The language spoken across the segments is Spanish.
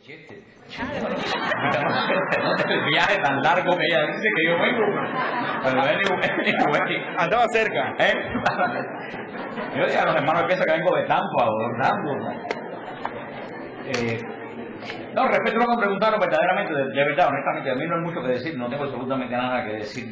Este viaje tan largo que ella dice que yo vengo, pero anyway, andaba cerca. Yo decía a los hermanos piensan que vengo de Tampa o de Orlando. No, respecto a lo que me preguntaron, verdaderamente, de verdad, honestamente, a mí no hay mucho que decir, no tengo absolutamente nada que decir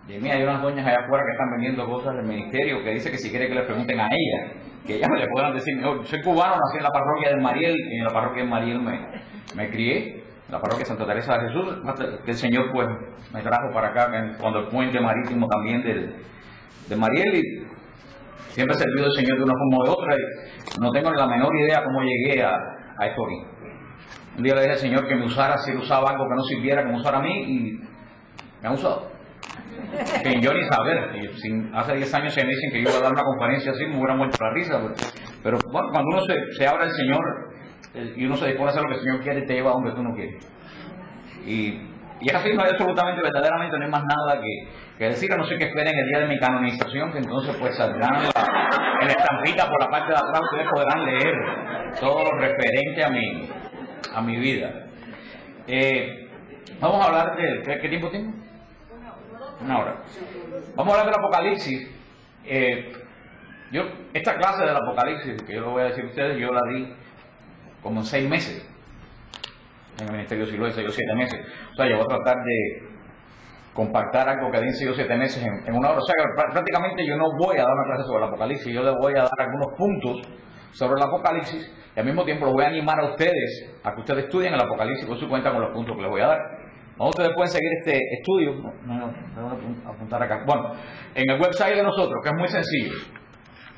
de mí. Hay unas doñas allá afuera que están vendiendo cosas del ministerio que dice que si quiere que le pregunten a ella, que ellas le puedan decir, yo soy cubano, nací en la parroquia de Mariel, y en la parroquia de Mariel me crié, en la parroquia de Santa Teresa de Jesús, que el Señor pues me trajo para acá cuando el puente marítimo también de Mariel, y siempre he servido al Señor de una forma o de otra, y no tengo ni la menor idea cómo llegué a esto aquí. Un día le dije al Señor que me usara, si él usaba algo que no sirviera, que me usara a mí, y me ha usado. Sin yo ni saber, hace 10 años se me dicen que yo iba a dar una conferencia así, me hubiera muerto la risa, pero bueno, cuando uno se abre al Señor y uno se dispone a hacer lo que el Señor quiere, te lleva a donde tú no quieres. Y es así, no hay absolutamente, verdaderamente, no hay más nada que decir, a no ser que esperen el día de mi canonización, que entonces pues saldrán en la estampita por la parte de atrás, ustedes podrán leer todo lo referente a mi vida. Vamos a hablar de, ¿qué tiempo tengo? Una hora. Vamos a hablar del Apocalipsis. Esta clase del Apocalipsis, que yo lo voy a decir a ustedes, yo la di como en 6 meses en el Ministerio de Siloé, 6 o 7 meses. O sea, yo voy a tratar de compactar algo que di en 6 o 7 meses en una hora. O sea, que prácticamente yo no voy a dar una clase sobre el Apocalipsis, yo les voy a dar algunos puntos sobre el Apocalipsis y al mismo tiempo los voy a animar a ustedes a que ustedes estudien el Apocalipsis por su cuenta con los puntos que les voy a dar. Ustedes pueden seguir este estudio, no, apuntar acá. Bueno, en el website de nosotros, que es muy sencillo,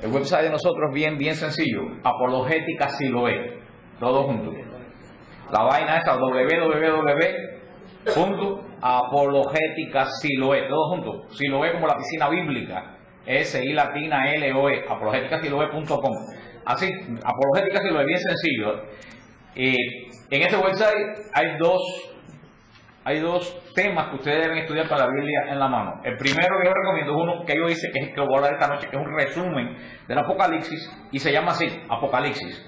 el website de nosotros es bien sencillo, Apologética Siloé, todo junto. La vaina es www.apologeticasiloé, todo junto. Siloé como la piscina bíblica, S-I latina L-O-E, apologeticasiloé.com. Así, Apologética Siloé, bien sencillo. En este website hay dos temas que ustedes deben estudiar para la Biblia en la mano. El primero que yo recomiendo es uno que yo hice, que es el que voy a hablar esta noche, que es un resumen del Apocalipsis, y se llama así, Apocalipsis.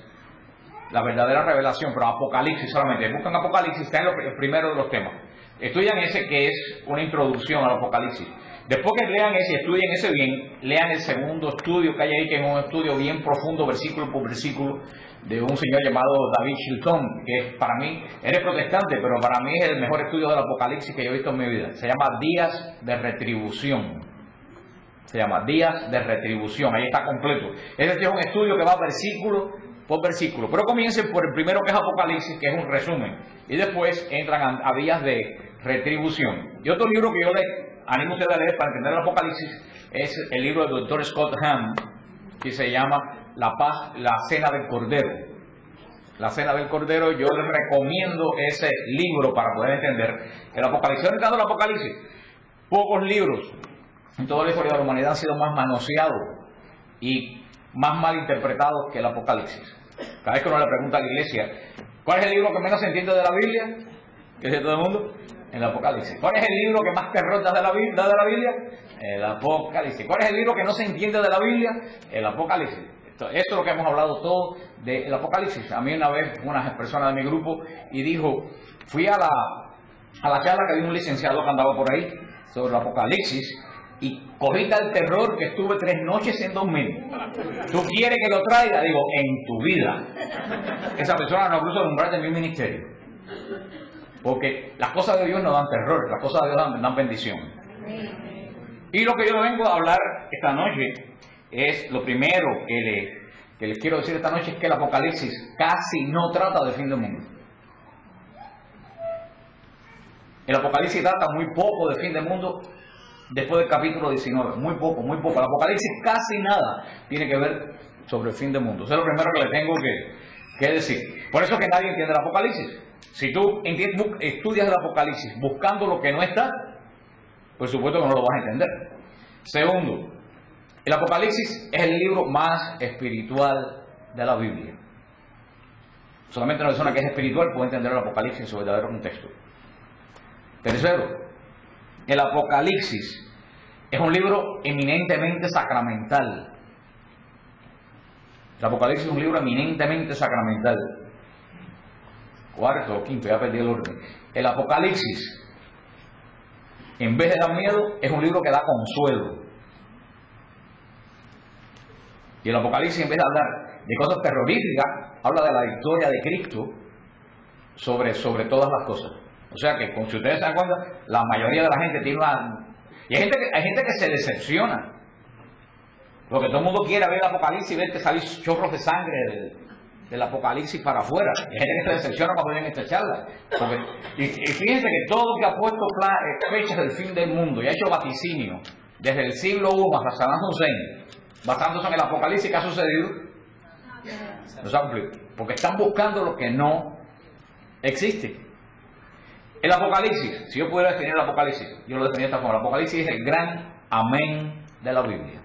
La verdadera revelación, pero Apocalipsis solamente. Buscan Apocalipsis, está en el primero de los temas. Estudian ese, que es una introducción al Apocalipsis. Después que lean ese y estudien ese bien, lean el segundo estudio que hay ahí, que es un estudio bien profundo, versículo por versículo, de un señor llamado David Chilton, que para mí, él es protestante, pero para mí es el mejor estudio del Apocalipsis que yo he visto en mi vida. Se llama Días de Retribución. Se llama Días de Retribución, ahí está completo. Ese es un estudio que va versículo por versículo, pero comiencen por el primero, que es Apocalipsis, que es un resumen, y después entran a Días de Retribución. Y otro libro que yo les animo a ustedes a leer para entender el Apocalipsis es el libro del Dr. Scott Hahn, que se llama La Cena del Cordero. La Cena del Cordero, yo les recomiendo ese libro para poder entender el Apocalipsis. Entrando al Apocalipsis, pocos libros en toda la historia de la humanidad han sido más manoseados y más mal interpretados que el Apocalipsis. Cada vez que uno le pregunta a la iglesia, ¿cuál es el libro que menos se entiende de la Biblia? ¿Qué dice todo el mundo? El Apocalipsis. ¿Cuál es el libro que más terror da de la Biblia? El Apocalipsis. ¿Cuál es el libro que no se entiende de la Biblia? El Apocalipsis. Esto es lo que hemos hablado todo del Apocalipsis. A mí una vez una persona de mi grupo y dijo, fui a la charla que dio un licenciado que andaba por ahí sobre el Apocalipsis y cogí tal terror que estuve 3 noches en dormir. ¿Tú quieres que lo traiga? Digo, en tu vida. Esa persona no cruza el umbral de mi ministerio. Porque las cosas de Dios no dan terror, las cosas de Dios dan bendición. Y lo que yo vengo a hablar esta noche es lo primero que les quiero decir esta noche, es que el Apocalipsis casi no trata del fin del mundo. El Apocalipsis trata muy poco del fin del mundo después del capítulo 19, muy poco. El Apocalipsis casi nada tiene que ver sobre el fin del mundo. Eso es lo primero que le tengo que decir. Por eso es que nadie entiende el Apocalipsis. Si tú estudias el Apocalipsis buscando lo que no está, por supuesto que no lo vas a entender. Segundo, el Apocalipsis es el libro más espiritual de la Biblia. Solamente una persona que es espiritual puede entender el Apocalipsis en su verdadero contexto. Tercero, el Apocalipsis es un libro eminentemente sacramental. El Apocalipsis es un libro eminentemente sacramental. cuarto o quinto, ya perdí el orden. El Apocalipsis, en vez de dar miedo, es un libro que da consuelo. Y el Apocalipsis, en vez de hablar de cosas terroríficas, habla de la victoria de Cristo sobre todas las cosas. O sea que, como si ustedes se dan cuenta, la mayoría de la gente tiene una... Y hay gente que se decepciona. Porque todo el mundo quiere ver el Apocalipsis y ver que salen chorros de sangre del Apocalipsis para afuera. Hay gente que se decepciona cuando ven esta charla. Y fíjense que todo lo que ha puesto fechas del fin del mundo y ha hecho vaticinio desde el siglo I hasta Saddam Hussein, basándose en el Apocalipsis que ha sucedido, no se ha cumplido. Porque están buscando lo que no existe. El Apocalipsis, si yo pudiera definir el Apocalipsis, yo lo definí de esta forma. El Apocalipsis es el gran amén de la Biblia.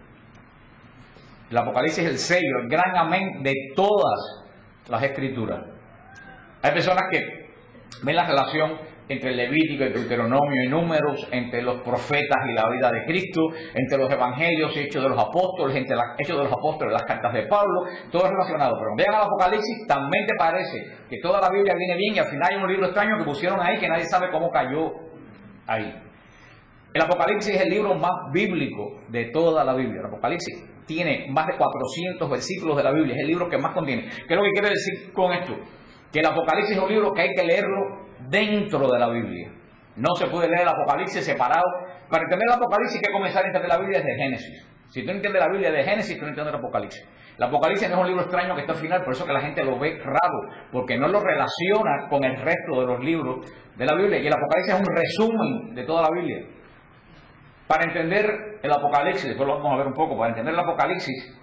El Apocalipsis es el sello, el gran amén de todas las escrituras. Hay personas que ven la relación entre Levítico y Deuteronomio y Números, entre los profetas y la vida de Cristo, entre los evangelios y hechos de los apóstoles, entre los hechos de los apóstoles y las cartas de Pablo, todo es relacionado. Pero vean al Apocalipsis, también te parece que toda la Biblia viene bien y al final hay un libro extraño que pusieron ahí que nadie sabe cómo cayó ahí. El Apocalipsis es el libro más bíblico de toda la Biblia. El Apocalipsis tiene más de 400 versículos de la Biblia, es el libro que más contiene. ¿Qué es lo que quiere decir con esto? Que el Apocalipsis es un libro que hay que leerlo dentro de la Biblia. No se puede leer el Apocalipsis separado. Para entender el Apocalipsis hay que comenzar a entender la Biblia desde Génesis. Si tú no entiendes la Biblia de Génesis, tú no entiendes el Apocalipsis. El Apocalipsis no es un libro extraño que está al final, por eso que la gente lo ve raro, porque no lo relaciona con el resto de los libros de la Biblia. Y el Apocalipsis es un resumen de toda la Biblia. Para entender el Apocalipsis, después lo vamos a ver un poco, para entender el Apocalipsis,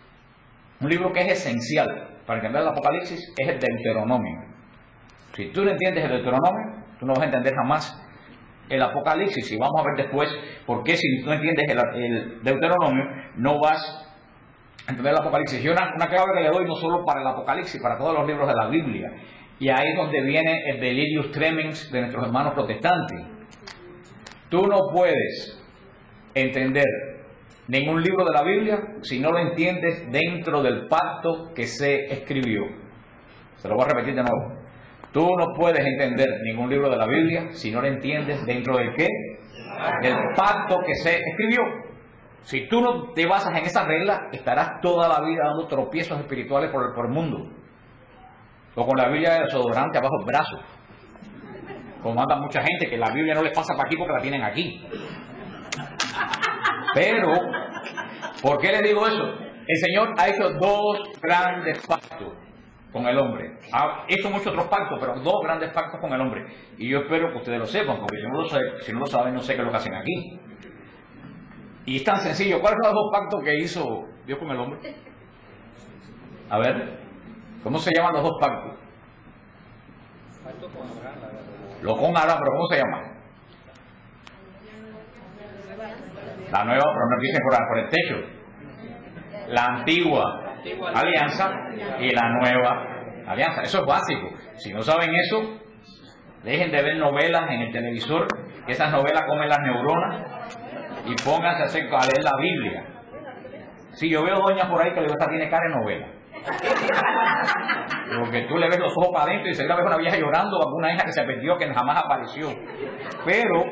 un libro que es esencial para entender el Apocalipsis es el Deuteronomio. Si tú no entiendes el Deuteronomio, tú no vas a entender jamás el Apocalipsis. Y vamos a ver después por qué si tú no entiendes el Deuteronomio, no vas a entender el Apocalipsis. Y una clave que le doy no solo para el Apocalipsis, para todos los libros de la Biblia. Y ahí es donde viene el delirium tremens de nuestros hermanos protestantes. Tú no puedes entender ningún libro de la Biblia si no lo entiendes dentro del pacto que se escribió. Se lo voy a repetir de nuevo. Tú no puedes entender ningún libro de la Biblia si no lo entiendes dentro del ¿qué? Del pacto que se escribió. Si tú no te basas en esa regla, estarás toda la vida dando tropiezos espirituales por el mundo. O con la Biblia de desodorante abajo el brazo. Como manda mucha gente que la Biblia no les pasa para aquí porque la tienen aquí. Pero, ¿por qué les digo eso? El Señor ha hecho dos grandes pactos con el hombre. Ha hecho muchos otros pactos, pero dos grandes pactos con el hombre. Y yo espero que ustedes lo sepan, porque si no lo saben, no sé qué es lo que hacen aquí. Y es tan sencillo. ¿Cuáles son los dos pactos que hizo Dios con el hombre? A ver, ¿cómo se llaman los dos pactos? Pacto con Abraham. Lo con Abraham, pero ¿cómo se llama? La nueva, pero no dicen por el techo. La antigua alianza y la nueva alianza. Eso es básico. Si no saben eso, dejen de ver novelas en el televisor, que esas novelas comen las neuronas, y pónganse a leer la Biblia. Si yo veo doñas por ahí que le digo, esta tiene cara de novela. Porque tú le ves los ojos para adentro y se ves una vieja llorando, alguna hija que se perdió, que jamás apareció. Pero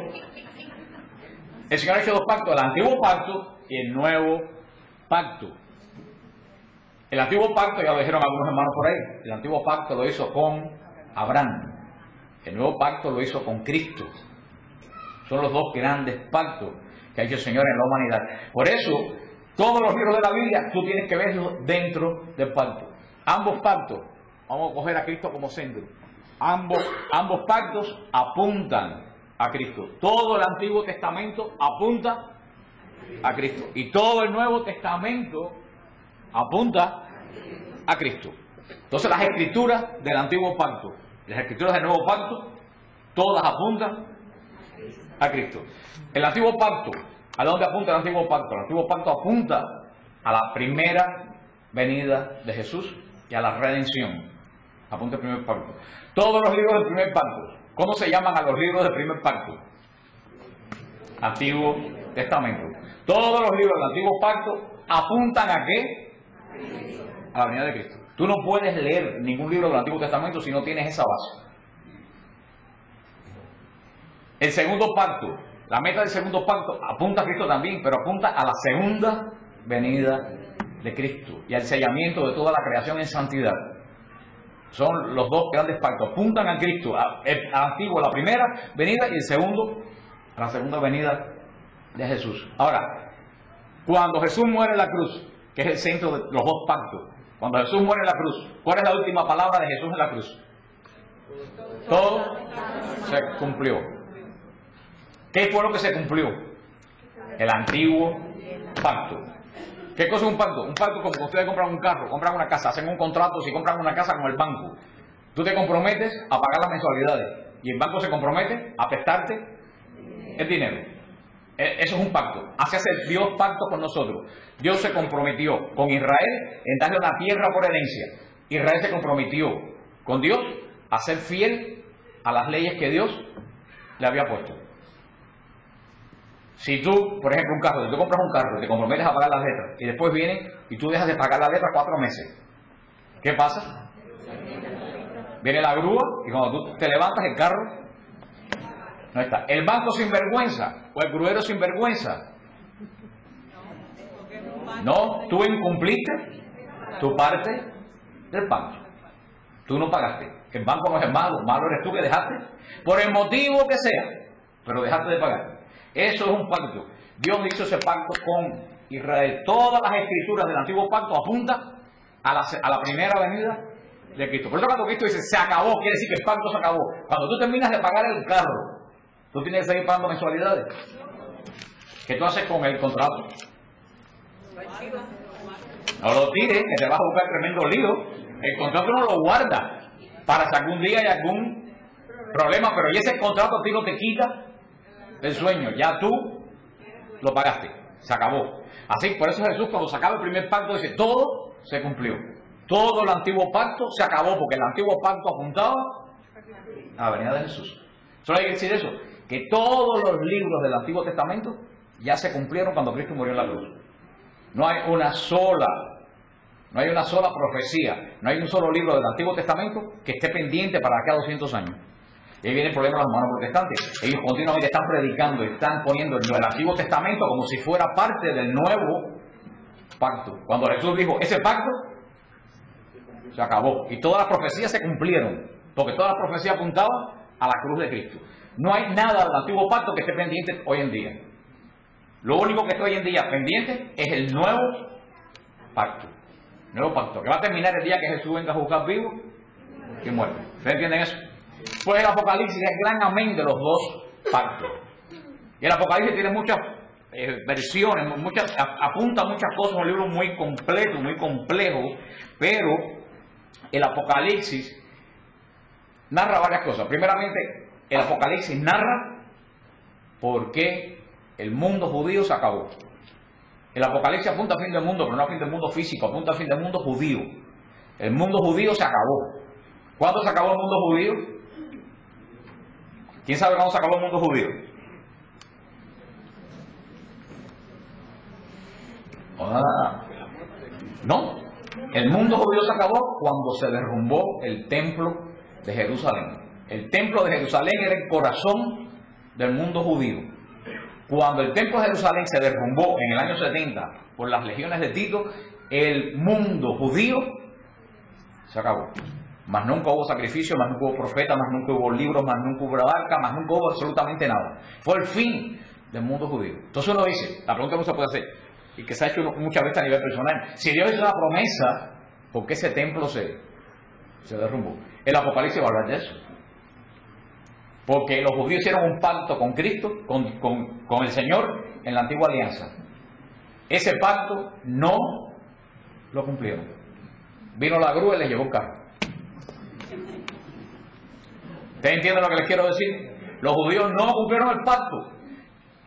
el Señor ha hecho dos pactos, el antiguo pacto y el nuevo pacto. El antiguo pacto, ya lo dijeron algunos hermanos por ahí, el antiguo pacto lo hizo con Abraham. El nuevo pacto lo hizo con Cristo. Son los dos grandes pactos que ha hecho el Señor en la humanidad. Por eso, todos los libros de la Biblia, tú tienes que verlos dentro del pacto. Ambos pactos, vamos a coger a Cristo como centro. Ambos pactos apuntan a Cristo. Todo el Antiguo Testamento apunta a Cristo. Y todo el Nuevo Testamento apunta a Cristo. Entonces las escrituras del Antiguo Pacto, las escrituras del Nuevo Pacto, todas apuntan a Cristo. El Antiguo Pacto, ¿a dónde apunta el Antiguo Pacto? El Antiguo Pacto apunta a la primera venida de Jesús y a la redención. Apunta el primer pacto. Todos los libros del primer pacto, ¿cómo se llaman a los libros del primer pacto? Antiguo Testamento. Todos los libros del Antiguo Pacto apuntan ¿a qué? A la venida de Cristo. Tú no puedes leer ningún libro del Antiguo Testamento si no tienes esa base. El segundo pacto, la meta del segundo pacto apunta a Cristo también, pero apunta a la segunda venida de Cristo y al sellamiento de toda la creación en santidad. Son los dos grandes pactos, apuntan a Cristo, al antiguo, la primera venida, y el segundo, a la segunda venida de Jesús. Ahora, cuando Jesús muere en la cruz, que es el centro de los dos pactos, cuando Jesús muere en la cruz, ¿cuál es la última palabra de Jesús en la cruz? Todo se cumplió. ¿Qué fue lo que se cumplió? El antiguo pacto. ¿Qué cosa es un pacto? Un pacto como que ustedes compran un carro, compran una casa, hacen un contrato, si compran una casa con el banco. Tú te comprometes a pagar las mensualidades y el banco se compromete a prestarte el dinero. Eso es un pacto. Así hace Dios pacto con nosotros. Dios se comprometió con Israel en darle una tierra por herencia. Israel se comprometió con Dios a ser fiel a las leyes que Dios le había puesto. Si tú, por ejemplo, si tú compras un carro y te comprometes a pagar las letras y después viene y tú dejas de pagar las letras 4 meses, ¿qué pasa? Viene la grúa y cuando tú te levantas el carro no está. El banco sin vergüenza o el gruero sin vergüenza. No, tú incumpliste tu parte del pacto. Tú no pagaste. El banco no es el malo, malo eres tú que dejaste, por el motivo que sea, pero dejaste de pagar. Eso es un pacto. Dios hizo ese pacto con Israel. Todas las escrituras del antiguo pacto apuntan a la primera venida de Cristo. Por eso cuando Cristo dice se acabó, quiere decir que el pacto se acabó. Cuando tú terminas de pagar el carro, tú tienes que seguir pagando mensualidades. ¿Qué tú haces con el contrato? No lo tires, que te vas a buscar tremendo lío. El contrato no lo guarda para si algún día hay algún problema, pero y ese contrato a ti no te quita el sueño, ya tú lo pagaste, se acabó. Así, por eso Jesús cuando se acaba el primer pacto dice, todo se cumplió. Todo el antiguo pacto se acabó, porque el antiguo pacto apuntaba a la venida de Jesús. Solo hay que decir eso, que todos los libros del Antiguo Testamento ya se cumplieron cuando Cristo murió en la cruz. No hay una sola profecía, no hay un solo libro del Antiguo Testamento que esté pendiente para acá 200 años. Y ahí viene el problema de los hermanos protestantes. Ellos continuamente están predicando, están poniendo el Antiguo Testamento como si fuera parte del nuevo pacto. Cuando Jesús dijo, ese pacto se acabó. Y todas las profecías se cumplieron, porque todas las profecías apuntaban a la cruz de Cristo. No hay nada del Antiguo pacto que esté pendiente hoy en día. Lo único que está hoy en día pendiente es el nuevo pacto. Nuevo pacto, que va a terminar el día que Jesús venga a juzgar vivo y muerto. ¿Ustedes entienden eso? Pues el Apocalipsis es el gran amén de los dos pactos. Y el Apocalipsis tiene muchas versiones, apunta muchas cosas, un libro muy completo, muy complejo, pero el Apocalipsis narra varias cosas. Primeramente, el Apocalipsis narra por qué el mundo judío se acabó. El Apocalipsis apunta al fin del mundo, pero no al fin del mundo físico, apunta al fin del mundo judío. El mundo judío se acabó. ¿Cuándo se acabó el mundo judío? ¿Quién sabe cuándo se acabó el mundo judío? No. El mundo judío se acabó cuando se derrumbó el templo de Jerusalén. El templo de Jerusalén era el corazón del mundo judío. Cuando el templo de Jerusalén se derrumbó en el año 70 por las legiones de Tito, el mundo judío se acabó. Más nunca hubo sacrificio, más nunca hubo profeta, más nunca hubo libros, más nunca hubo arca, más nunca hubo absolutamente nada. Fue el fin del mundo judío. Entonces uno dice, la pregunta no se puede hacer, y que se ha hecho muchas veces a nivel personal, si Dios hizo una promesa, ¿por qué ese templo se derrumbó? El Apocalipsis va a hablar de eso. Porque los judíos hicieron un pacto con Cristo, con el Señor, en la antigua alianza. Ese pacto no lo cumplieron. Vino la grúa y les llevó un carro. ¿Ustedes entienden lo que les quiero decir? Los judíos no cumplieron el pacto.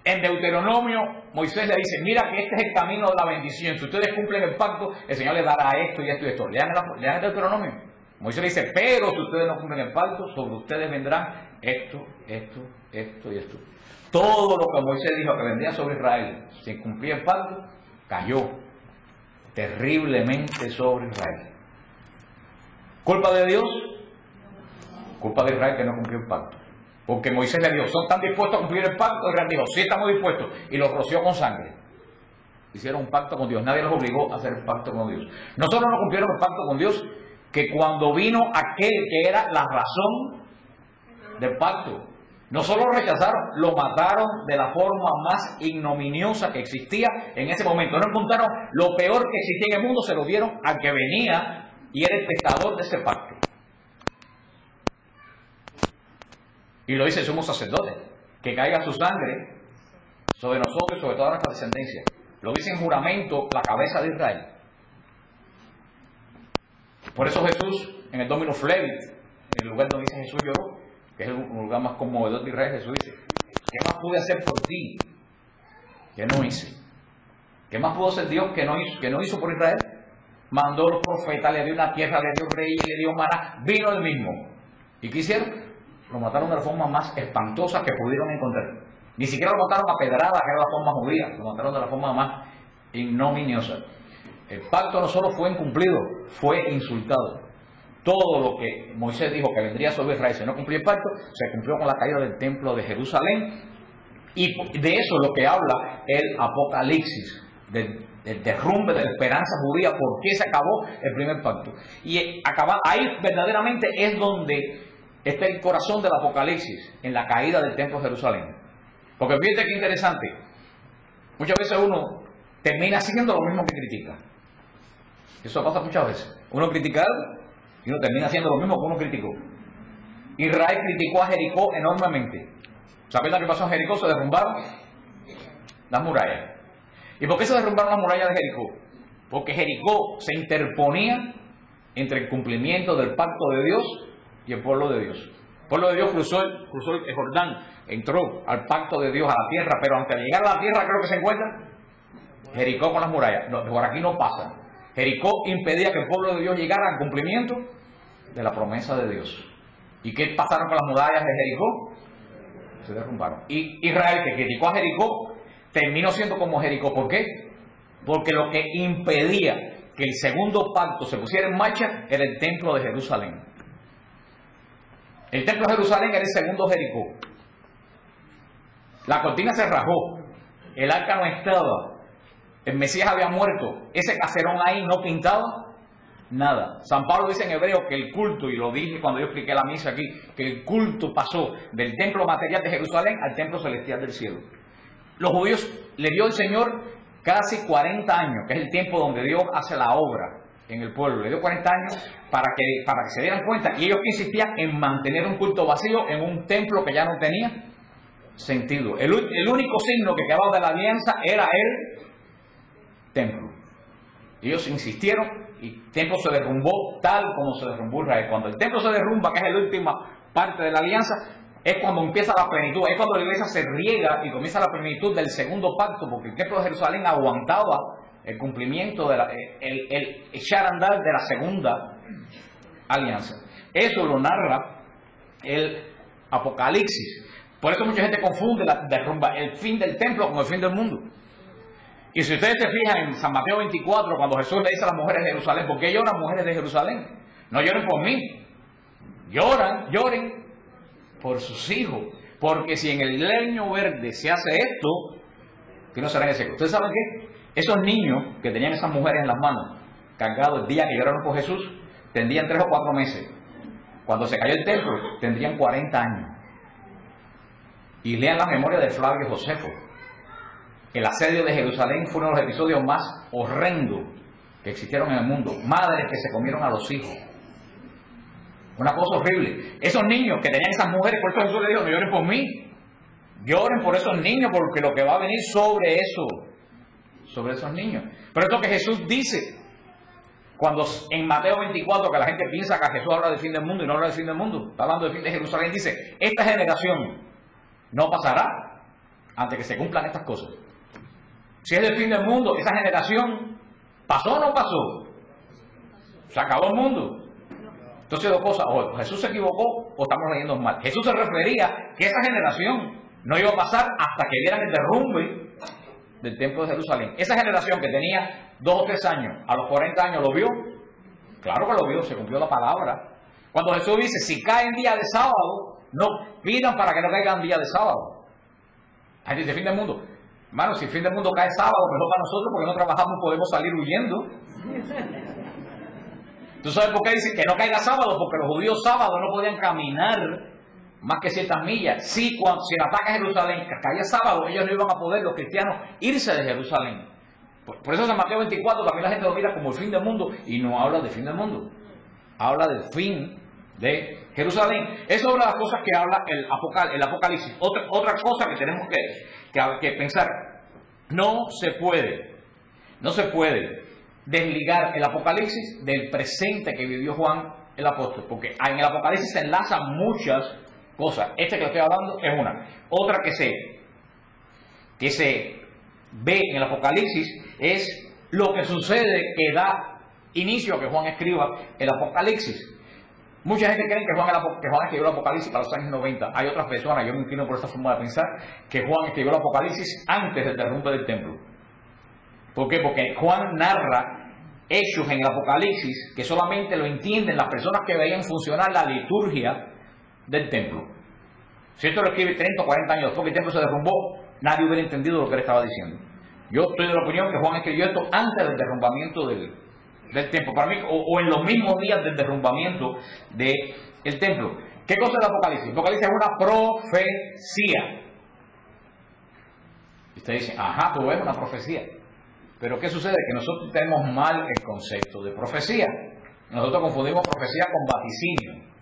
En Deuteronomio, Moisés le dice, mira que este es el camino de la bendición. Si ustedes cumplen el pacto, el Señor les dará esto y esto y esto. Lean el Deuteronomio. Moisés le dice, pero si ustedes no cumplen el pacto, sobre ustedes vendrán esto y esto. Todo lo que Moisés dijo que vendría sobre Israel, sin cumplir el pacto, cayó terriblemente sobre Israel. ¿Culpa de Dios? Culpa de Israel que no cumplió el pacto. Porque Moisés le dijo, ¿son tan dispuestos a cumplir el pacto? Israel dijo, sí estamos dispuestos. Y los roció con sangre. Hicieron un pacto con Dios. Nadie los obligó a hacer el pacto con Dios. No solo no cumplieron el pacto con Dios, que cuando vino aquel que era la razón del pacto, no solo lo rechazaron, lo mataron de la forma más ignominiosa que existía en ese momento. No encontraron lo peor que existía en el mundo, se lo dieron al que venía y era el testador de ese pacto. Y lo dice el sumo sacerdote, que caiga su sangre sobre nosotros y sobre toda nuestra descendencia. Lo dice en juramento la cabeza de Israel. Por eso Jesús, en el Dominus Flevit, en el lugar donde dice Jesús lloró, que es el lugar más conmovedor de Israel, Jesús dice, ¿qué más pude hacer por ti que no hice? ¿Qué más pudo hacer Dios que no hizo por Israel? Mandó los profetas, le dio una tierra, le dio rey, le dio maná, vino el mismo. ¿Y qué hicieron? Lo mataron de la forma más espantosa que pudieron encontrar. Ni siquiera lo mataron a pedradas, que era la forma judía, lo mataron de la forma más ignominiosa. El pacto no solo fue incumplido, fue insultado. Todo lo que Moisés dijo que vendría sobre Israel si no cumplía el pacto, se cumplió con la caída del templo de Jerusalén. Y de eso es lo que habla el Apocalipsis, del derrumbe de la esperanza judía, por qué se acabó el primer pacto. Y ahí verdaderamente es donde está el corazón del Apocalipsis, en la caída del templo de Jerusalén. Porque fíjate qué interesante, muchas veces uno termina haciendo lo mismo que critica. Eso pasa muchas veces. Uno critica algo y uno termina haciendo lo mismo que uno criticó. Israel criticó a Jericó enormemente. ¿Saben lo que pasó en Jericó? Se derrumbaron las murallas. ¿Y por qué se derrumbaron las murallas de Jericó? Porque Jericó se interponía entre el cumplimiento del pacto de Dios y el pueblo de Dios. El pueblo de Dios cruzó el Jordán, entró al pacto de Dios, a la tierra, pero antes de llegar a la tierra, creo que se encuentra Jericó con las murallas. No, por aquí no pasa. Jericó impedía que el pueblo de Dios llegara al cumplimiento de la promesa de Dios. ¿Y qué pasaron con las murallas de Jericó? Se derrumbaron. Y Israel, que criticó a Jericó, terminó siendo como Jericó. ¿Por qué? Porque lo que impedía que el segundo pacto se pusiera en marcha era el templo de Jerusalén. El templo de Jerusalén era el segundo Jericó. La cortina se rajó, el arca no estaba, el Mesías había muerto, ese caserón ahí no pintaba nada. San Pablo dice en Hebreo que el culto, y lo dije cuando yo expliqué la misa aquí, que el culto pasó del templo material de Jerusalén al templo celestial del cielo. Los judíos le dio el Señor casi 40 años, que es el tiempo donde Dios hace la obra en el pueblo. Le dio 40 años para que se dieran cuenta, y ellos insistían en mantener un culto vacío en un templo que ya no tenía sentido. El único signo que quedaba de la alianza era el templo. Ellos insistieron y el templo se derrumbó tal como se derrumbó Israel. Cuando el templo se derrumba, que es la última parte de la alianza, es cuando empieza la plenitud, es cuando la iglesia se riega y comienza la plenitud del segundo pacto, porque el templo de Jerusalén aguantaba el cumplimiento de el echar a andar de la segunda alianza. Eso lo narra el Apocalipsis. Por eso mucha gente confunde el fin del templo con el fin del mundo. Y si ustedes se fijan en San Mateo 24, cuando Jesús le dice a las mujeres de Jerusalén, ¿por qué lloran mujeres de Jerusalén? No lloren por mí, lloren por sus hijos, porque si en el leño verde se hace esto, que no será en el seco. ¿Ustedes saben qué? Esos niños que tenían esas mujeres en las manos, cargados el día que lloraron por Jesús, tendrían 3 o 4 meses. Cuando se cayó el templo, tendrían 40 años. Y lean la memoria de Flavio Josefo. El asedio de Jerusalén fue uno de los episodios más horrendos que existieron en el mundo. Madres que se comieron a los hijos. Una cosa horrible. Esos niños que tenían esas mujeres, por eso Jesús le dijo, no lloren por mí. Lloren por esos niños, porque lo que va a venir sobre esos niños. Pero esto que Jesús dice, cuando en Mateo 24, que la gente piensa que Jesús habla del fin del mundo y no habla del fin del mundo, está hablando del fin de Jerusalén, dice, esta generación no pasará antes que se cumplan estas cosas. Si es del fin del mundo, esa generación, ¿pasó o no pasó? Se acabó el mundo. Entonces, 2 cosas, o Jesús se equivocó o estamos leyendo mal. Jesús se refería que esa generación no iba a pasar hasta que vieran el derrumbe del templo de Jerusalén. Esa generación que tenía 2 o 3 años, a los 40 años lo vio. Claro que lo vio, se cumplió la palabra. Cuando Jesús dice, si cae en día de sábado, no pidan para que no caigan día de sábado. Ahí dice, fin del mundo. Hermano, si el fin del mundo cae sábado, mejor para nosotros porque no trabajamos y podemos salir huyendo. ¿Tú sabes por qué dicen que no caiga sábado? Porque los judíos sábado no podían caminar más que ciertas millas. Si el ataque a Jerusalén caía sábado, ellos no iban a poder, los cristianos, irse de Jerusalén. Por eso en Mateo 24 también la gente lo mira como el fin del mundo y no habla del fin del mundo. Habla del fin de Jerusalén. Esa es una de las cosas que habla el Apocalipsis. Otra cosa que tenemos que pensar. No se puede desligar el Apocalipsis del presente que vivió Juan el apóstol. Porque en el Apocalipsis se enlazan muchas cosas. Este que estoy hablando es una. Otra que se ve en el Apocalipsis es lo que sucede que da inicio a que Juan escriba el Apocalipsis. Mucha gente cree que Juan escribió el Apocalipsis para los años 90. Hay otras personas, yo me inclino por esta forma de pensar, que Juan escribió el Apocalipsis antes del derrumbe del templo. ¿Por qué? Porque Juan narra hechos en el Apocalipsis que solamente lo entienden las personas que veían funcionar la liturgia del templo. Si esto lo escribe 30 o 40 años después que el templo se derrumbó, nadie hubiera entendido lo que él estaba diciendo. Yo estoy de la opinión que Juan escribió esto antes del derrumbamiento del templo, para mí, o en los mismos días del derrumbamiento del templo. ¿Qué cosa es el Apocalipsis? El Apocalipsis es una profecía. Y usted dice, ajá, tú ves una profecía. Pero ¿qué sucede? Que nosotros tenemos mal el concepto de profecía. Nosotros confundimos profecía con vaticinio.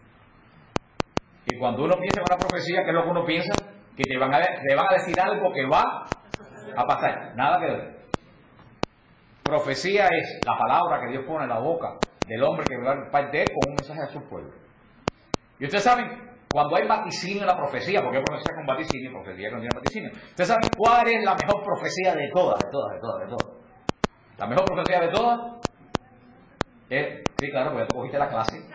Y cuando uno piensa en una profecía, ¿qué es lo que uno piensa? Que te van a decir algo que va a pasar. Nada que ver. Profecía es la palabra que Dios pone en la boca del hombre que va a parte de él con un mensaje a su pueblo. Y ustedes saben, cuando hay vaticinio en la profecía, porque hay profecía con vaticinio y profecía que no tiene vaticinio, ustedes saben cuál es la mejor profecía de todas. La mejor profecía de todas es, sí, claro, porque tú cogiste la clase.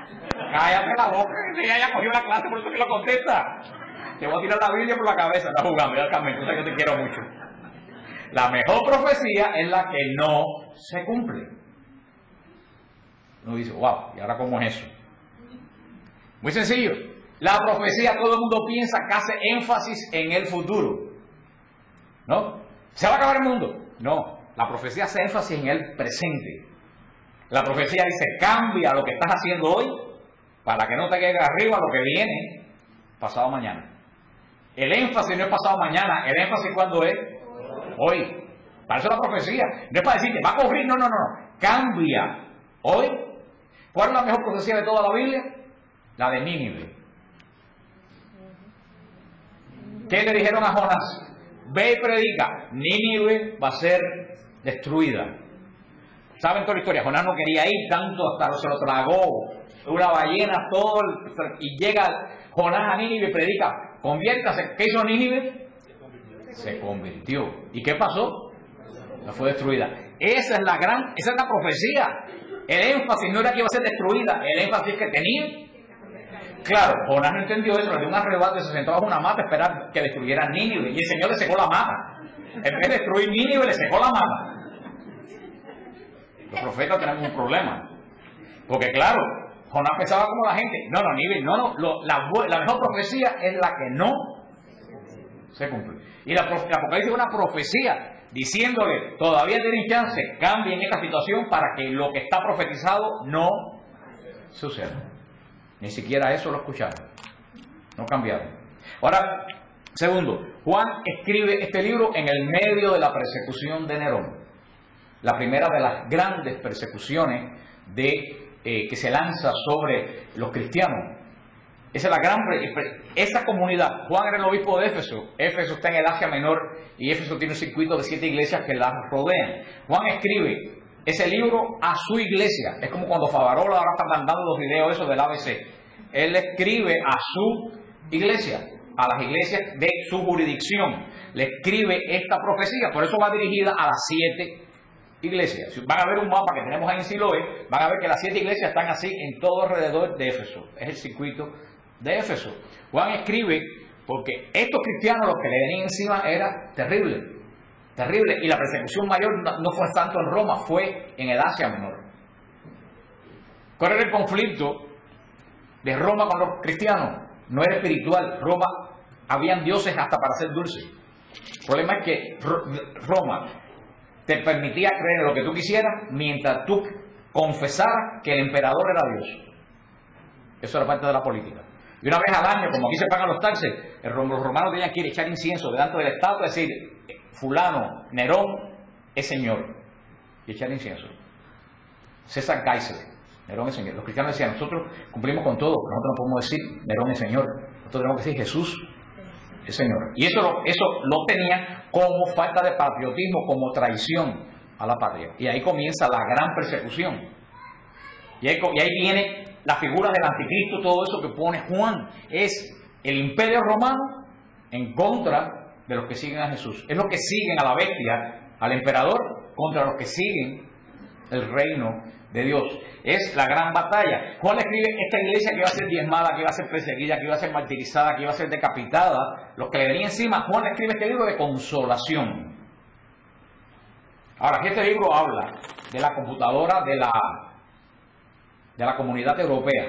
Cállate la boca, que ya cogió la clase, por eso que lo contesta. Te voy a tirar la Biblia por la cabeza, está jugando, ya Carmen, tú sabes que te quiero mucho. La mejor profecía es la que no se cumple. Uno dice, wow, ¿y ahora cómo es eso? Muy sencillo. La profecía, todo el mundo piensa que hace énfasis en el futuro. ¿No? ¿Se va a acabar el mundo? No. La profecía hace énfasis en el presente. La profecía dice, cambia lo que estás haciendo hoy para que no te quede arriba lo que viene pasado mañana. El énfasis no es pasado mañana, el énfasis ¿cuándo es? Hoy. Para eso es la profecía. No es para decirte, va a ocurrir, no. Cambia. Hoy. ¿Cuál es la mejor profecía de toda la Biblia? La de Nínive. ¿Qué le dijeron a Jonás? Ve y predica. Nínive va a ser destruida. ¿Saben toda la historia? Jonás no quería ir tanto, hasta se lo tragó una ballena, todo, y llega Jonás a Nínive y predica. Conviértase. ¿Qué hizo Nínive? Se convirtió. ¿Y qué pasó? No fue destruida. Esa es la profecía. El énfasis no era que iba a ser destruida, el énfasis que tenía. Claro, Jonás no entendió eso, le dio un arrebato y se sentó bajo una mata a esperar que destruyeran Nínive. Y el Señor le secó la mata. En vez de destruir Nínive, le secó la mata. Los profetas tenemos un problema. Porque claro, Jonás pensaba como la gente. Nínive, la mejor profecía es la que no se cumple. Y la Apocalipsis es una profecía diciéndole, todavía tienen chance, cambien esta situación para que lo que está profetizado no suceda. Ni siquiera eso lo escucharon. No cambiaron. Ahora, segundo, Juan escribe este libro en el medio de la persecución de Nerón. La primera de las grandes persecuciones que se lanza sobre los cristianos. Esa comunidad, Juan era el obispo de Éfeso. Éfeso está en el Asia Menor y Éfeso tiene un circuito de 7 iglesias que la rodean. Juan escribe ese libro a su iglesia. Es como cuando Favarola ahora está mandando los videos esos del ABC. Él escribe a su iglesia, a las iglesias de su jurisdicción. Le escribe esta profecía. Por eso va dirigida a las 7 iglesias. Si van a ver un mapa que tenemos ahí en Siloé, van a ver que las 7 iglesias están así en todo alrededor de Éfeso. Es el circuito de Éfeso. Juan escribe porque estos cristianos lo que le venían encima era terrible. Y la persecución mayor no fue tanto en Roma, fue en el Asia Menor. ¿Cuál era el conflicto de Roma con los cristianos? no era espiritual. Roma, habían dioses hasta para hacer dulce. El problema es que Roma te permitía creer en lo que tú quisieras mientras tú confesaras que el emperador era Dios. Eso era parte de la política. Y una vez al año, como aquí se pagan los taxes, los romanos tenían que ir a echar incienso delante del estatua y decir, fulano, Nerón es señor. Y echar incienso. César Kaiser, Nerón es señor. Los cristianos decían, nosotros cumplimos con todo, pero nosotros no podemos decir Nerón es señor. Nosotros tenemos que decir Jesús es señor. Y eso lo tenía como falta de patriotismo, como traición a la patria. Y ahí comienza la gran persecución. Y ahí viene la figura del anticristo, todo eso que pone Juan. Es el imperio romano en contra de los que siguen a Jesús. Es los que siguen a la bestia, al emperador, contra los que siguen el reino de Dios. Es la gran batalla. Juan escribe esta iglesia que iba a ser diezmada, que iba a ser perseguida, que iba a ser martirizada, que iba a ser decapitada, los que le venían encima. Juan escribe este libro de consolación. Ahora, este libro habla de la computadora de la comunidad europea.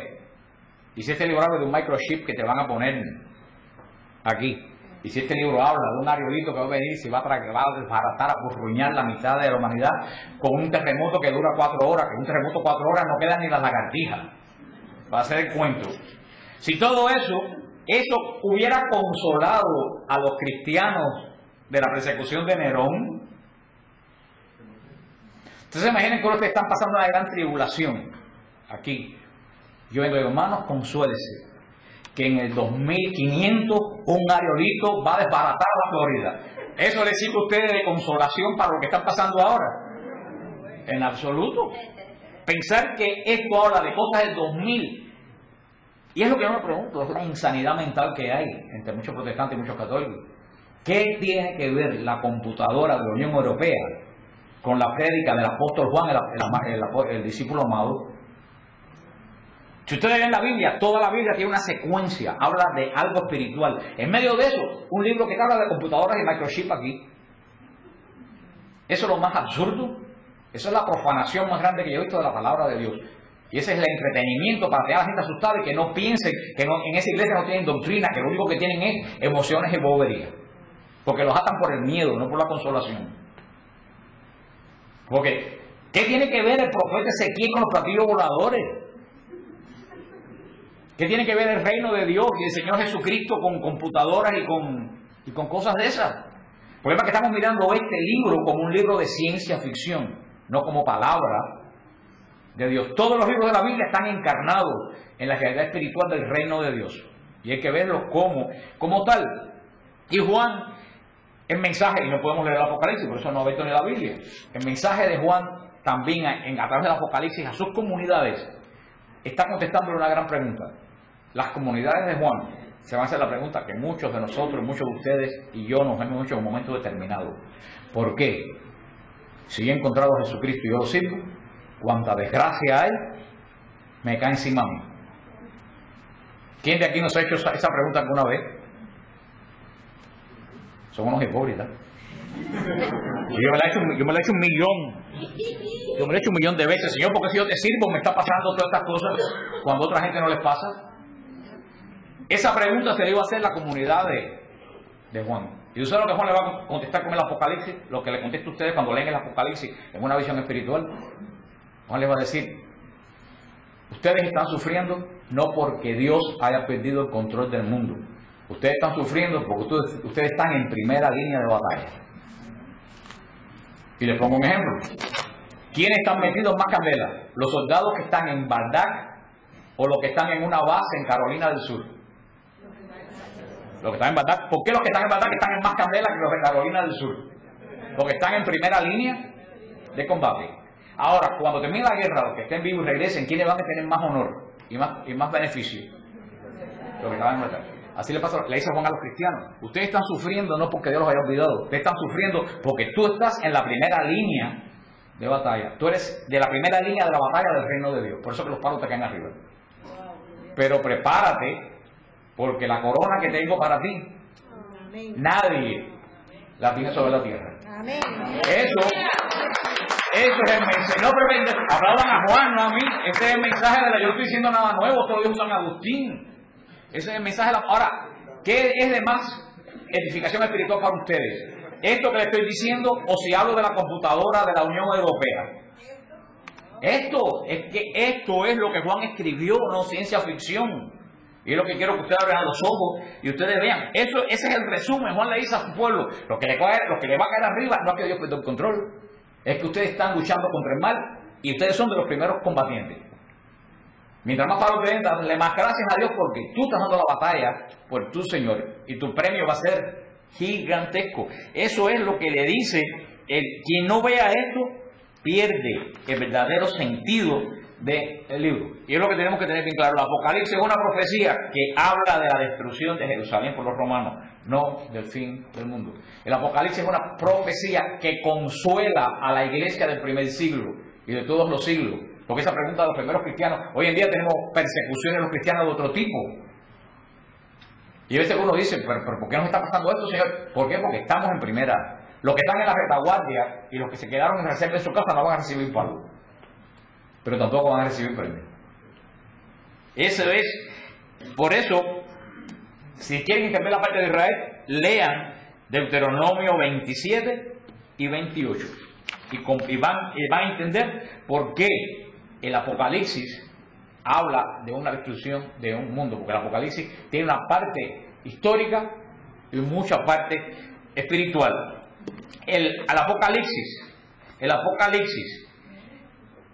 Y si este libro habla de un microchip que te van a poner aquí, y si este libro habla de un aerolito que va a venir y se va a desbaratar, a apurruñar la mitad de la humanidad con un terremoto que dura 4 horas, que un terremoto 4 horas no quedan ni las lagartijas, va a ser el cuento. Si todo eso hubiera consolado a los cristianos de la persecución de Nerón, entonces imaginen que ustedes están pasando una gran tribulación aquí. Yo vengo, hermanos, consuélese que en el 2500 un aerolito va a desbaratar la Florida. ¿Eso les sirve a ustedes de consolación para lo que están pasando ahora? En absoluto. Pensar que esto habla de cosas del 2000. Y es lo que yo me pregunto, es la insanidad mental que hay entre muchos protestantes y muchos católicos. ¿Qué tiene que ver la computadora de la Unión Europea con la prédica del apóstol Juan, el discípulo amado? Si ustedes ven la Biblia, toda la Biblia tiene una secuencia, habla de algo espiritual. En medio de eso, un libro que habla de computadoras y microchip aquí. Eso es lo más absurdo. Eso es la profanación más grande que yo he visto de la palabra de Dios. Y ese es el entretenimiento para tener a la gente asustada y que no piensen que en esa iglesia no tienen doctrina, que lo único que tienen es emociones y bobería. Porque los atan por el miedo, no por la consolación. Porque, ¿qué tiene que ver el profeta Ezequiel con los platillos voladores? ¿Qué tiene que ver el reino de Dios y el Señor Jesucristo con computadoras y con cosas de esas? El problema es que estamos mirando este libro como un libro de ciencia ficción, no como palabra de Dios. Todos los libros de la Biblia están encarnados en la realidad espiritual del reino de Dios. Y hay que verlos como tal. Y Juan, el mensaje, y no podemos leer el Apocalipsis, por eso no ha visto ni la Biblia. El mensaje de Juan también a través del Apocalipsis a sus comunidades está contestándole una gran pregunta. Las comunidades de Juan se van a hacer la pregunta que muchos de nosotros, muchos de ustedes y yo nos hemos hecho en un momento determinado. ¿Por qué? Si yo he encontrado a Jesucristo y yo lo sirvo, cuánta desgracia hay, me cae encima a mí. ¿Quién de aquí nos ha hecho esa pregunta alguna vez? Son unos hipócritas. Yo me la he hecho un millón. Yo me lo he hecho un millón de veces. Señor, porque si yo te sirvo me está pasando todas estas cosas cuando a otra gente no les pasa. Esa pregunta se le iba a hacer la comunidad de Juan. ¿Y usted lo que Juan le va a contestar con el Apocalipsis? Lo que le contesta a ustedes cuando leen el Apocalipsis en una visión espiritual. Juan le va a decir, ustedes están sufriendo no porque Dios haya perdido el control del mundo. Ustedes están sufriendo porque ustedes están en primera línea de batalla. Y les pongo un ejemplo. ¿Quiénes están metidos más candela? ¿Los soldados que están en Bagdad o los que están en una base en Carolina del Sur? Los que están en Bagdad. ¿Por qué los que están en Bagdad están en más candela que los de Carolina del Sur? Porque están en primera línea de combate. Ahora, cuando termine la guerra, los que estén vivos y regresen, ¿quiénes van a tener más honor y más beneficio? Los que estaban en Bagdad. Así le dice Juan a los cristianos. Ustedes están sufriendo no porque Dios los haya olvidado. Ustedes están sufriendo porque tú estás en la primera línea de batalla. Tú eres de la primera línea de la batalla del reino de Dios. Por eso que los palos te caen arriba. Pero prepárate, porque la corona que tengo para ti, nadie la tiene sobre la tierra. Eso es el mensaje. No, pero hablaban a Juan, no a mí. Este es el mensaje de la yo no estoy diciendo nada nuevo. Todos ellos San Agustín. Ese es el mensaje de la... Ahora, ¿qué es de más edificación espiritual para ustedes? ¿Esto que les estoy diciendo o si hablo de la computadora de la Unión Europea? Esto es lo que Juan escribió, no ciencia ficción. Y es lo que quiero que ustedes abran los ojos y ustedes vean. Ese es el resumen. Juan le dice a su pueblo, lo que le va a caer arriba no es que Dios perdió el control. Es que ustedes están luchando contra el mal y ustedes son de los primeros combatientes. Mientras más Pablo te dale más gracias a Dios porque tú estás dando la batalla por tu Señor y tu premio va a ser gigantesco. Eso es lo que le dice quien no vea esto pierde el verdadero sentido del libro. Y es lo que tenemos que tener bien claro. El Apocalipsis es una profecía que habla de la destrucción de Jerusalén por los romanos, no del fin del mundo. El Apocalipsis es una profecía que consuela a la iglesia del primer siglo y de todos los siglos. Porque esa pregunta de los primeros cristianos, hoy en día tenemos persecuciones de los cristianos de otro tipo. Y a veces uno dice, pero ¿por qué nos está pasando esto, Señor? ¿Por qué? Porque estamos en primera. Los que están en la retaguardia y los que se quedaron en reserva en su casa no van a recibir palo. Pero tampoco van a recibir premio. Eso es. Por eso, si quieren entender la parte de Israel, lean Deuteronomio 27 y 28. Y van a entender por qué el Apocalipsis habla de una destrucción de un mundo. Porque el Apocalipsis tiene una parte histórica y mucha parte espiritual. El Apocalipsis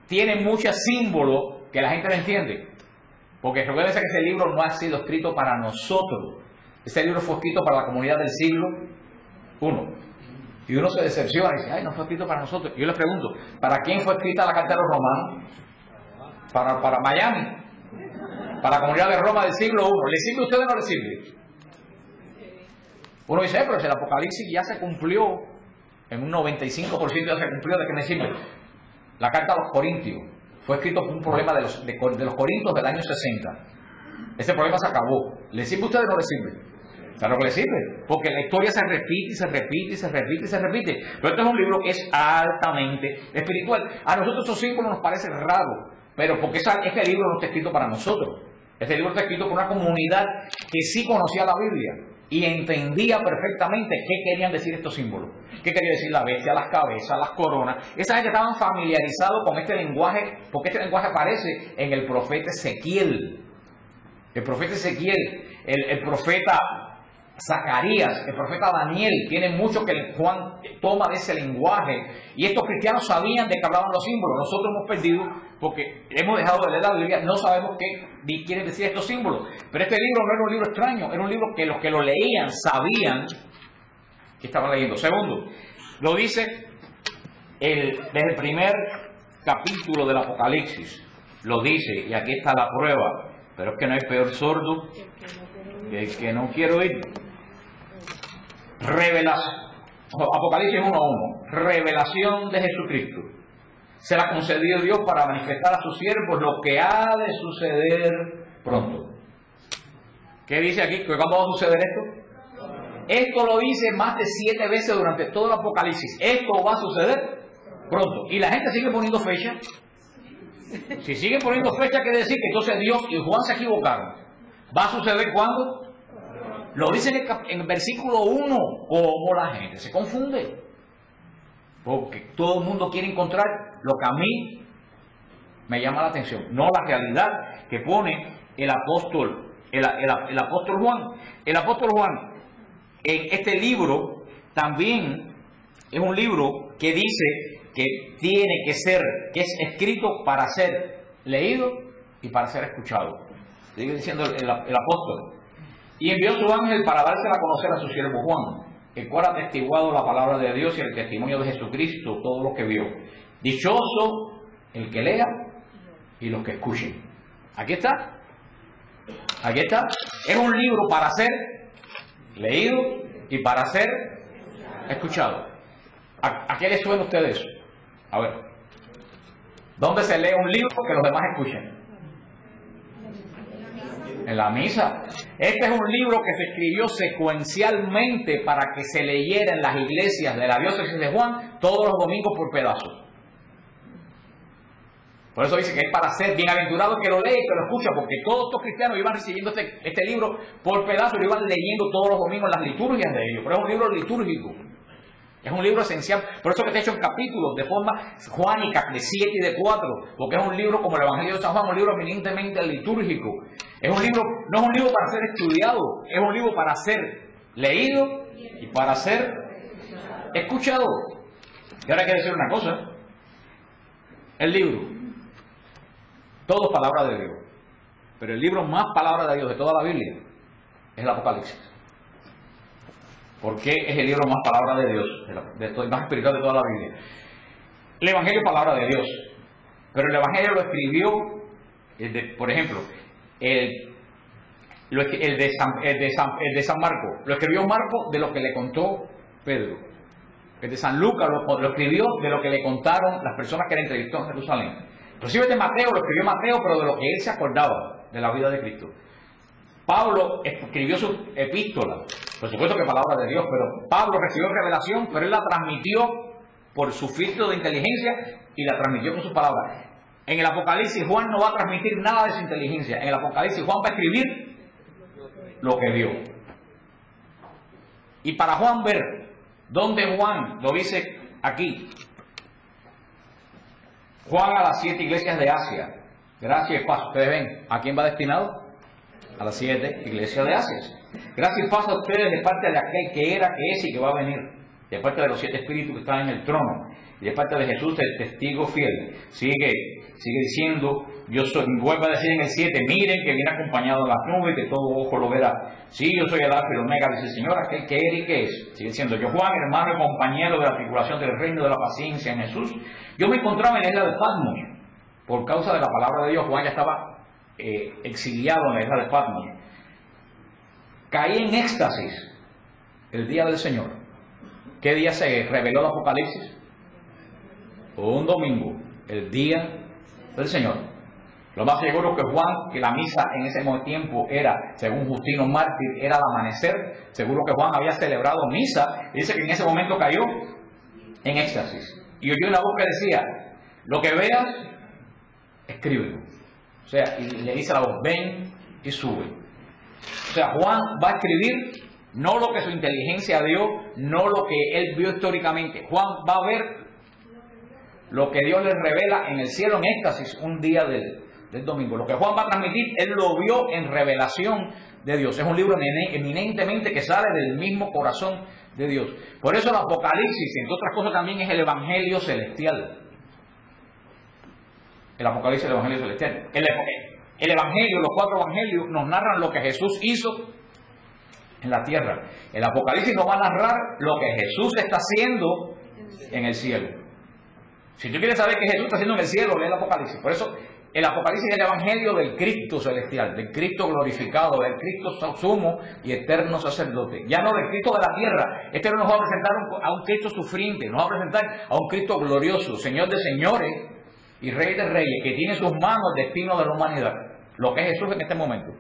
tiene muchos símbolos que la gente no entiende. Porque recuerden que ese libro no ha sido escrito para nosotros. Ese libro fue escrito para la comunidad del siglo I. Y uno se decepciona y dice, ay, no fue escrito para nosotros. Y yo les pregunto, ¿para quién fue escrita la carta de los romanos? Para Miami. Para la comunidad de Roma del siglo I. ¿Le sirve a ustedes o no le sirve? Uno dice, pero si el Apocalipsis ya se cumplió, en un 95% ya se cumplió, ¿de qué me sirve? La carta a los Corintios fue escrito por un problema de los Corintios del año 60. Ese problema se acabó. ¿Le sirve a ustedes o no le sirve? Claro que le sirve, porque la historia se repite y se repite y se repite y se repite. Pero este es un libro que es altamente espiritual. A nosotros esos símbolos nos parece raro, pero porque este libro no está escrito para nosotros. Este libro está escrito por una comunidad que sí conocía la Biblia y entendía perfectamente qué querían decir estos símbolos. ¿Qué quería decir la bestia, las cabezas, las coronas? Esa gente estaban familiarizados con este lenguaje, porque este lenguaje aparece en el profeta Ezequiel. El profeta Ezequiel, el profeta Zacarías, el profeta Daniel, tienen mucho que Juan toma de ese lenguaje. Y estos cristianos sabían de qué hablaban los símbolos. Nosotros hemos perdido porque hemos dejado de leer la Biblia, no sabemos qué quieren decir estos símbolos. Pero este libro no era un libro extraño, era un libro que los que lo leían sabían que estaban leyendo. Segundo, lo dice desde el primer capítulo del Apocalipsis, lo dice, y aquí está la prueba, pero es que no hay peor sordo que el que no quiere oír. Revelación, Apocalipsis 1:1, revelación de Jesucristo. Se la concedió Dios para manifestar a sus siervos lo que ha de suceder pronto. ¿Qué dice aquí? ¿Cuándo va a suceder esto? Esto lo dice más de 7 veces durante todo el Apocalipsis. Esto va a suceder pronto. Y la gente sigue poniendo fecha. Si siguen poniendo fecha, quiere decir que entonces Dios y Juan se equivocaron. ¿Va a suceder cuándo? Lo dice en el versículo 1. ¿Cómo la gente se confunde? Porque todo el mundo quiere encontrar lo que a mí me llama la atención, no la realidad que pone el apóstol Juan. El apóstol Juan, en este libro, también es un libro que dice que tiene que ser, que es escrito para ser leído y para ser escuchado. Sigue diciendo el apóstol. Y envió su ángel para dársela a conocer a su siervo Juan, el cual ha atestiguado la palabra de Dios y el testimonio de Jesucristo, todo lo que vio. Dichoso el que lea y los que escuchen. Aquí está. Aquí está. Es un libro para ser leído y para ser escuchado. ¿A qué les suena a ustedes eso? A ver. ¿Dónde se lee un libro que los demás escuchen? En la misa. Este es un libro que se escribió secuencialmente para que se leyera en las iglesias de la diócesis de Juan todos los domingos por pedazos. Por eso dice que es para ser bienaventurado el que lo lee y que lo escucha, porque todos estos cristianos iban recibiendo este libro por pedazos, lo iban leyendo todos los domingos en las liturgias de ellos. Pero es un libro litúrgico. Es un libro esencial. Por eso que está hecho en capítulos, de forma juánica, de 7 y de 4. Porque es un libro como el Evangelio de San Juan, un libro eminentemente litúrgico. Es un libro, no es un libro para ser estudiado, es un libro para ser leído y para ser escuchado. Y ahora hay que decir una cosa. El libro, todo es palabra de Dios. Pero el libro más palabra de Dios de toda la Biblia es el Apocalipsis. ¿Por qué es el libro más palabra de Dios, más espiritual de toda la Biblia? El Evangelio es palabra de Dios, pero el Evangelio lo escribió, por ejemplo, el de San Marcos, lo escribió Marcos de lo que le contó Pedro. El de San Lucas lo escribió de lo que le contaron las personas que le entrevistó en Jerusalén. Inclusive el de Mateo lo escribió Mateo, pero de lo que él se acordaba de la vida de Cristo. Pablo escribió su epístola, por supuesto que palabra de Dios, pero Pablo recibió revelación, pero él la transmitió por su filtro de inteligencia y la transmitió con sus palabras. En el Apocalipsis Juan no va a transmitir nada de su inteligencia. En el Apocalipsis Juan va a escribir lo que vio. Y para Juan ver, ¿dónde Juan lo dice aquí? Juan a las 7 iglesias de Asia. Gracias y paz. Ustedes ven, ¿a quién va destinado? A las 7 iglesias de Asia. Gracias y paz a ustedes de parte de aquel que era, que es y que va a venir. De parte de los 7 espíritus que están en el trono. Y de parte de Jesús, el testigo fiel. Sigue diciendo, vuelve a decir en el 7, miren que viene acompañado de las nubes, que todo ojo lo verá. Sí, yo soy el alfa y el omega, dice el Señor, aquel que era y que es. Sigue diciendo, yo Juan, hermano y compañero de la tribulación del reino de la paciencia en Jesús. Yo me encontraba en la isla de Patmos. Por causa de la palabra de Dios, Juan ya estaba exiliado en la isla de Patmos. Caí en éxtasis el día del Señor. ¿Qué día se reveló el Apocalipsis? Un domingo, el día del Señor. Lo más seguro que Juan, que la misa en ese mismo tiempo era, según Justino Mártir, era al amanecer. Seguro que Juan había celebrado misa. Y dice que en ese momento cayó en éxtasis. Y oyó una voz que decía, lo que veas, escríbelo. O sea, y le dice a la voz, ven y sube. O sea, Juan va a escribir no lo que su inteligencia dio, no lo que él vio históricamente. Juan va a ver lo que Dios le revela en el cielo en éxtasis un día del domingo. Lo que Juan va a transmitir, él lo vio en revelación de Dios. Es un libro eminentemente que sale del mismo corazón de Dios. Por eso el Apocalipsis, entre otras cosas, también es el Evangelio celestial. El Apocalipsis es el Evangelio celestial. El Evangelio, los 4 Evangelios, nos narran lo que Jesús hizo en la tierra. El Apocalipsis nos va a narrar lo que Jesús está haciendo en el cielo. Si tú quieres saber qué Jesús está haciendo en el cielo, lee el Apocalipsis. Por eso el Apocalipsis es el Evangelio del Cristo celestial, del Cristo glorificado, del Cristo sumo y eterno sacerdote. Ya no del Cristo de la tierra. Este no nos va a presentar a un Cristo sufriente, nos va a presentar a un Cristo glorioso, Señor de señores y Rey de reyes, que tiene en sus manos el destino de la humanidad, lo que es Jesús en este momento.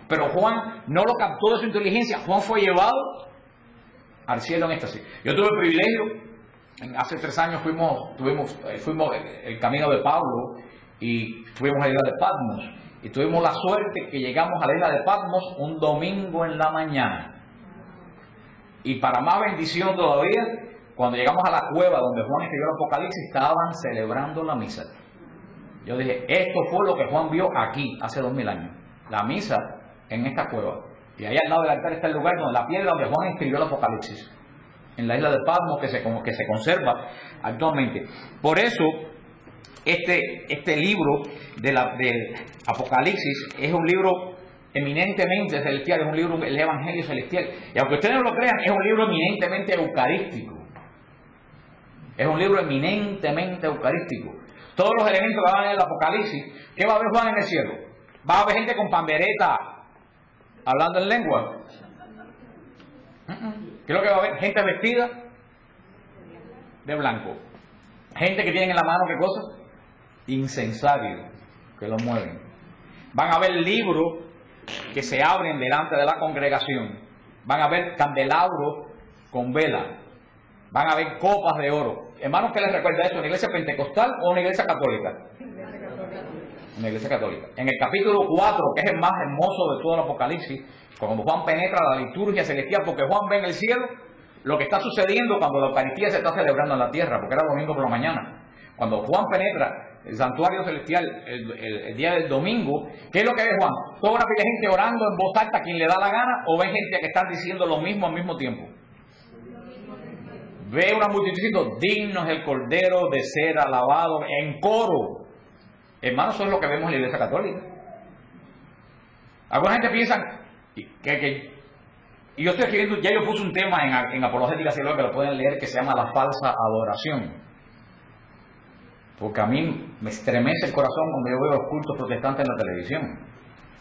Pero Juan no lo captó de su inteligencia. Juan fue llevado al cielo en éxtasis. Yo tuve el privilegio, hace 3 años fuimos el camino de Pablo y fuimos a la isla de Patmos. Y tuvimos la suerte que llegamos a la isla de Patmos un domingo en la mañana. Y para más bendición todavía, cuando llegamos a la cueva donde Juan escribió el Apocalipsis, estaban celebrando la misa. Yo dije, esto fue lo que Juan vio aquí hace 2000 años. La misa en esta cueva. Y ahí al lado del altar está el lugar donde la piedra donde Juan escribió el Apocalipsis. En la isla de Patmos, que se conserva actualmente. Por eso, este libro del Apocalipsis es un libro eminentemente celestial, es un libro, el Evangelio celestial. Y aunque ustedes no lo crean, es un libro eminentemente eucarístico. Es un libro eminentemente eucarístico. Todos los elementos que van en el Apocalipsis, ¿qué va a ver Juan en el cielo? Va a haber gente con pandereta hablando en lengua. ¿Qué es lo que va a haber? Gente vestida de blanco. Gente que tienen en la mano, ¿qué cosa? Incensario, que lo mueven. Van a ver libros que se abren delante de la congregación. Van a ver candelabros con vela. Van a ver copas de oro. Hermanos, ¿qué les recuerda eso? ¿Una iglesia pentecostal o una iglesia católica? en la Iglesia Católica. En el capítulo 4, que es el más hermoso de todo el Apocalipsis, cuando Juan penetra la liturgia celestial, porque Juan ve en el cielo lo que está sucediendo cuando la Eucaristía se está celebrando en la tierra, porque era domingo por la mañana. Cuando Juan penetra el santuario celestial el día del domingo, ¿qué es lo que ve Juan? Toda una pila de gente orando en voz alta a quien le da la gana, o ve gente que está diciendo lo mismo al mismo tiempo. Ve una multitud diciendo, digno es el Cordero de ser alabado, en coro. Hermanos, eso es lo que vemos en la Iglesia Católica. Alguna gente piensa y yo estoy escribiendo, ya yo puse un tema en Apologética Cielo que lo pueden leer, que se llama la falsa adoración. Porque a mí me estremece el corazón cuando yo veo los cultos protestantes en la televisión.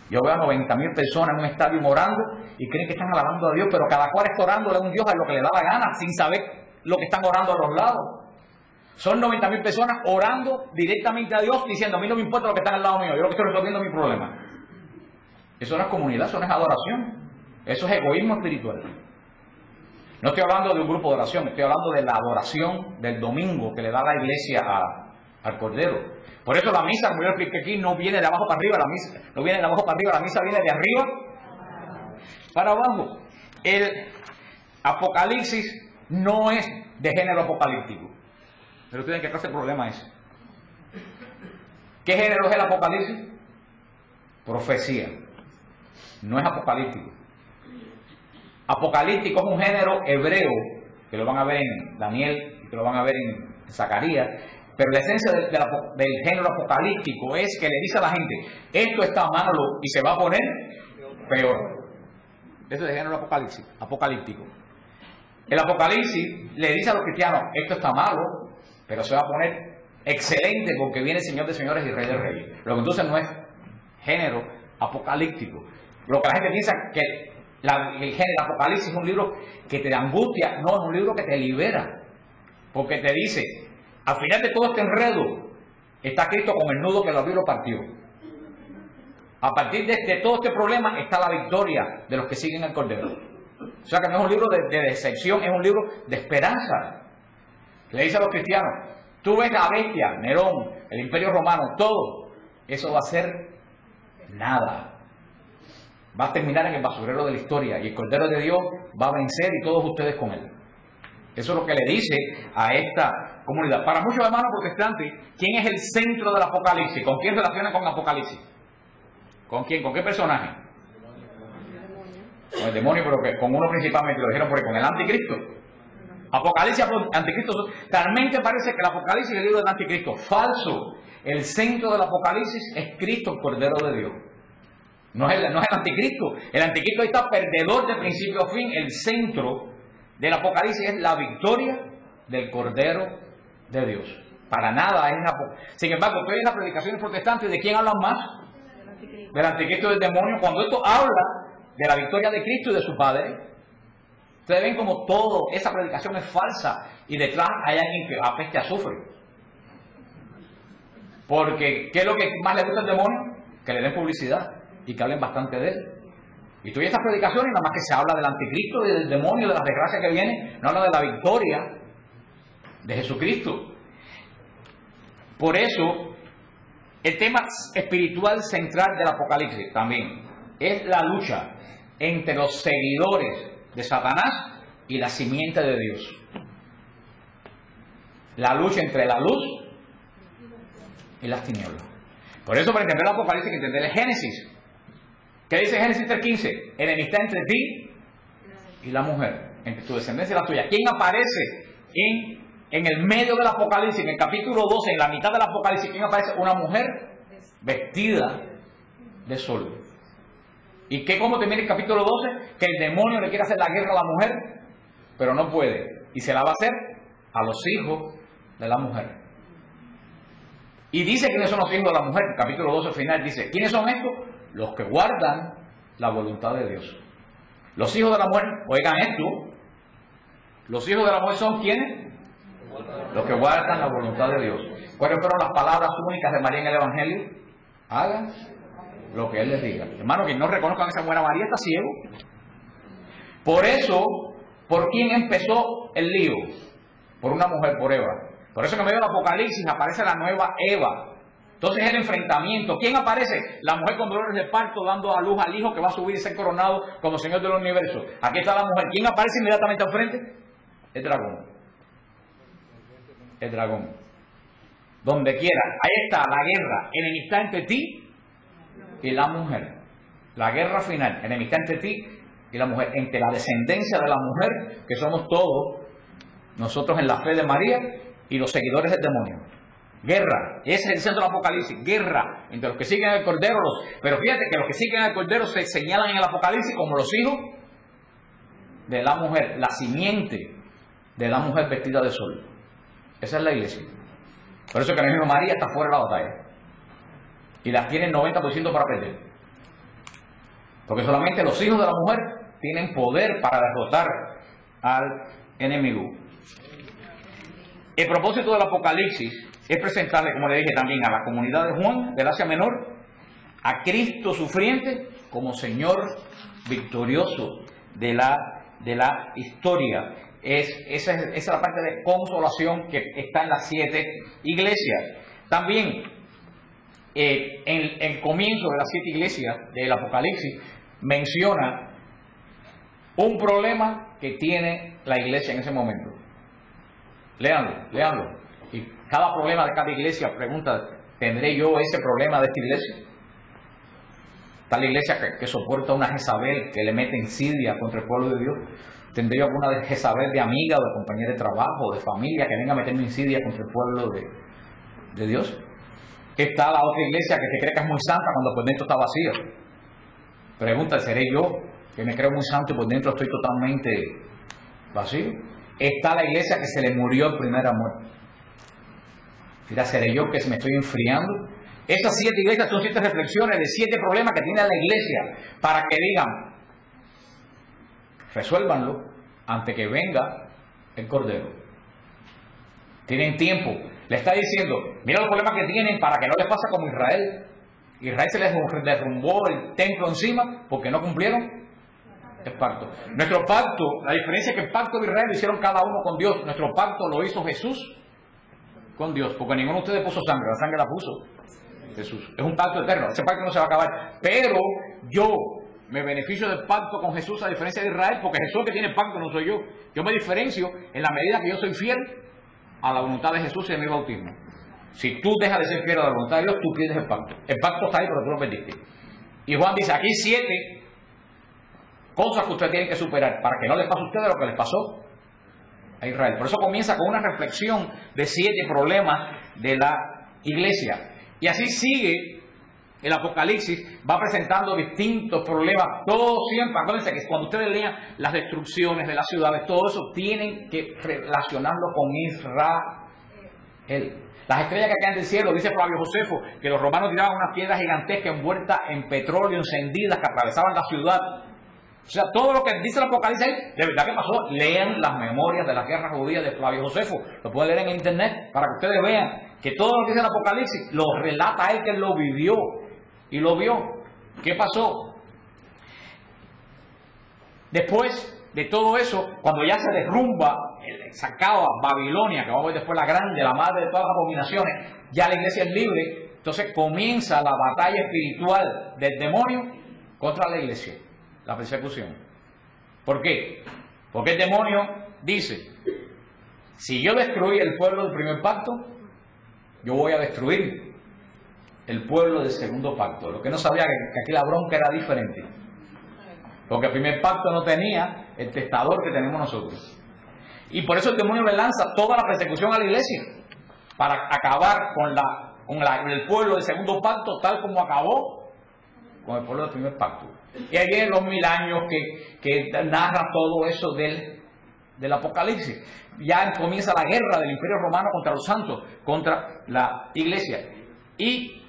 Yo veo a 90.000 personas en un estadio orando y creen que están alabando a Dios, pero cada cual está orando a un Dios a lo que le da la gana, sin saber lo que están orando a los lados. Son 90.000 personas orando directamente a Dios, diciendo, a mí no me importa lo que está al lado mío, yo lo que estoy resolviendo es mi problema. Eso no es comunidad, eso no es adoración. Eso es egoísmo espiritual. No estoy hablando de un grupo de oración, estoy hablando de la adoración del domingo que le da la iglesia al Cordero. Por eso la misa, como yo expliqué aquí, no viene de abajo para arriba, la misa no viene de abajo para arriba, la misa viene de arriba para abajo. El Apocalipsis no es de género apocalíptico. Pero ustedes, ¿qué clase de problema es? ¿Qué género es el Apocalipsis? Profecía. No es apocalíptico. Apocalíptico es un género hebreo, que lo van a ver en Daniel, que lo van a ver en Zacarías, pero la esencia del género apocalíptico es que le dice a la gente, esto está malo y se va a poner peor. Eso es el género apocalíptico. El Apocalipsis le dice a los cristianos, esto está malo, pero se va a poner excelente porque viene el Señor de señores y Rey de reyes. Lo que entonces no es género apocalíptico. Lo que la gente piensa que el género Apocalipsis es un libro que te angustia, no, es un libro que te libera, porque te dice, al final de todo este enredo está Cristo con el nudo que lo abrió y lo partió. A partir de todo este problema está la victoria de los que siguen al Cordero. O sea que no es un libro de decepción, es un libro de esperanza. Le dice a los cristianos, tú ves la bestia, Nerón, el Imperio Romano, todo, eso va a ser nada. Va a terminar en el basurero de la historia y el Cordero de Dios va a vencer y todos ustedes con él. Eso es lo que le dice a esta comunidad. Para muchos hermanos protestantes, ¿quién es el centro del Apocalipsis? ¿Con quién relaciona con Apocalipsis? ¿Con quién? ¿Con qué personaje? Con el demonio, pero que con uno principalmente, lo dijeron porque con el anticristo. Apocalipsis, anticristo. Realmente parece que el Apocalipsis es el libro del anticristo. Falso. El centro del Apocalipsis es Cristo, el Cordero de Dios. No es el anticristo. El anticristo está perdedor de principio a fin. El centro del Apocalipsis es la victoria del Cordero de Dios. Para nada es Sin embargo, ustedes en las predicaciones protestantes, ¿de quién hablan más? Del anticristo y del demonio. Cuando esto habla de la victoria de Cristo y de su Padre, ustedes ven como toda esa predicación es falsa y detrás hay alguien que apeste a azufre. Porque, ¿qué es lo que más le gusta al demonio? Que le den publicidad y que hablen bastante de él. Y tú y estas predicaciones, nada más que se habla del anticristo y del demonio, de las desgracias que vienen, no habla de la victoria de Jesucristo. Por eso, el tema espiritual central del Apocalipsis también es la lucha entre los seguidores de Satanás y la simiente de Dios. La lucha entre la luz y las tinieblas. Por eso, para entender el Apocalipsis hay que entender el Génesis. ¿Qué dice Génesis 3:15? Enemistad entre ti y la mujer, entre tu descendencia y la tuya. ¿Quién aparece en el medio del Apocalipsis? En el capítulo 12, en la mitad del Apocalipsis, ¿quién aparece? Una mujer vestida de sol. ¿Y cómo termina el capítulo 12? Que el demonio le quiere hacer la guerra a la mujer, pero no puede. Y se la va a hacer a los hijos de la mujer. Y dice quiénes son los hijos de la mujer. El capítulo 12 final dice, ¿quiénes son estos? Los que guardan la voluntad de Dios. Los hijos de la mujer, oigan esto, los hijos de la mujer son ¿quiénes? Los que guardan la voluntad de Dios. ¿Cuáles fueron las palabras únicas de María en el Evangelio? Hagan lo que Él les diga. Hermano, quien no reconozca a esa buena María está ciego. Por eso, ¿por quién empezó el lío? Por una mujer, por Eva. Por eso que en medio del Apocalipsis aparece la nueva Eva. Entonces el enfrentamiento. ¿Quién aparece? La mujer con dolores de parto dando a luz al hijo que va a subir y ser coronado como Señor del universo. Aquí está la mujer. ¿Quién aparece inmediatamente al frente? El dragón. El dragón. Donde quiera. Ahí está la guerra. Enemistad entre ti y la mujer. La guerra final. Enemistad entre ti y la mujer. Entre la descendencia de la mujer, que somos todos nosotros en la fe de María, y los seguidores del demonio. Guerra, ese es el centro del Apocalipsis, guerra entre los que siguen al Cordero, pero fíjate que los que siguen al Cordero se señalan en el Apocalipsis como los hijos de la mujer, la simiente de la mujer vestida de sol. Esa es la iglesia. Por eso que el mismo María está fuera de la batalla y las tiene el 90% para perder, porque solamente los hijos de la mujer tienen poder para derrotar al enemigo. El propósito del Apocalipsis es presentarle, como le dije también, a la comunidad de Juan, del Asia Menor, a Cristo sufriente como Señor victorioso de la historia. Esa es la parte de consolación que está en las 7 iglesias. También, en el comienzo de las 7 iglesias del Apocalipsis, menciona un problema que tiene la iglesia en ese momento. Léanlo. Y cada problema de cada iglesia pregunta, ¿tendré yo ese problema de esta iglesia? Está la iglesia que soporta una Jezabel que le mete insidia contra el pueblo de Dios. ¿Tendré yo alguna de Jezabel de amiga o de compañera de trabajo o de familia que venga a meterme insidia contra el pueblo de Dios? Está la otra iglesia que se cree que es muy santa cuando por dentro está vacía. Pregunta, ¿seré yo que me creo muy santo y por dentro estoy totalmente vacío? Está la iglesia que se le murió el primer amor. Mira, ¿seré yo que me estoy enfriando? Estas 7 iglesias son 7 reflexiones de 7 problemas que tiene la iglesia para que digan, resuélvanlo antes que venga el Cordero. Tienen tiempo. Le está diciendo, mira los problemas que tienen para que no les pase como Israel. Israel se les derrumbó el templo encima porque no cumplieron el pacto. Nuestro pacto, la diferencia es que el pacto de Israel lo hicieron cada uno con Dios. Nuestro pacto lo hizo Jesús con Dios, porque ninguno de ustedes puso sangre, la sangre la puso Jesús. Es un pacto eterno, ese pacto no se va a acabar. Pero yo me beneficio del pacto con Jesús a diferencia de Israel, porque Jesús que tiene el pacto no soy yo. Yo me diferencio en la medida que yo soy fiel a la voluntad de Jesús en mi bautismo. Si tú dejas de ser fiel a la voluntad de Dios, tú pierdes el pacto. El pacto está ahí, pero tú lo perdiste. Y Juan dice, aquí 7 cosas que ustedes tienen que superar para que no les pase a ustedes lo que les pasó a Israel. Por eso comienza con una reflexión de 7 problemas de la iglesia. Y así sigue el Apocalipsis, va presentando distintos problemas. Todo siempre, acuérdense que cuando ustedes lean las destrucciones de las ciudades, todo eso tienen que relacionarlo con Israel. Las estrellas que caen del cielo, dice Flavio Josefo, que los romanos tiraban unas piedras gigantescas envueltas en petróleo, encendidas, que atravesaban la ciudad. O sea, todo lo que dice el Apocalipsis, de verdad que pasó. Lean las memorias de la guerra judía de Flavio Josefo. Lo pueden leer en internet para que ustedes vean que todo lo que dice el Apocalipsis lo relata él, que él lo vivió y lo vio. ¿Qué pasó? Después de todo eso, cuando ya se derrumba, sacaba Babilonia, que vamos a ver después la grande, la madre de todas las abominaciones, ya la iglesia es libre. Entonces comienza la batalla espiritual del demonio contra la iglesia. La persecución. ¿Por qué? Porque el demonio dice, si yo destruí el pueblo del primer pacto, yo voy a destruir el pueblo del segundo pacto. Lo que no sabía que aquí la bronca era diferente. Porque el primer pacto no tenía el testador que tenemos nosotros. Y por eso el demonio le lanza toda la persecución a la iglesia, para acabar con el pueblo del segundo pacto, tal como acabó con el pueblo del primer pacto. Y ahí vienen los 1000 años que narra todo eso del Apocalipsis. Ya comienza la guerra del Imperio Romano contra los santos, contra la iglesia. Y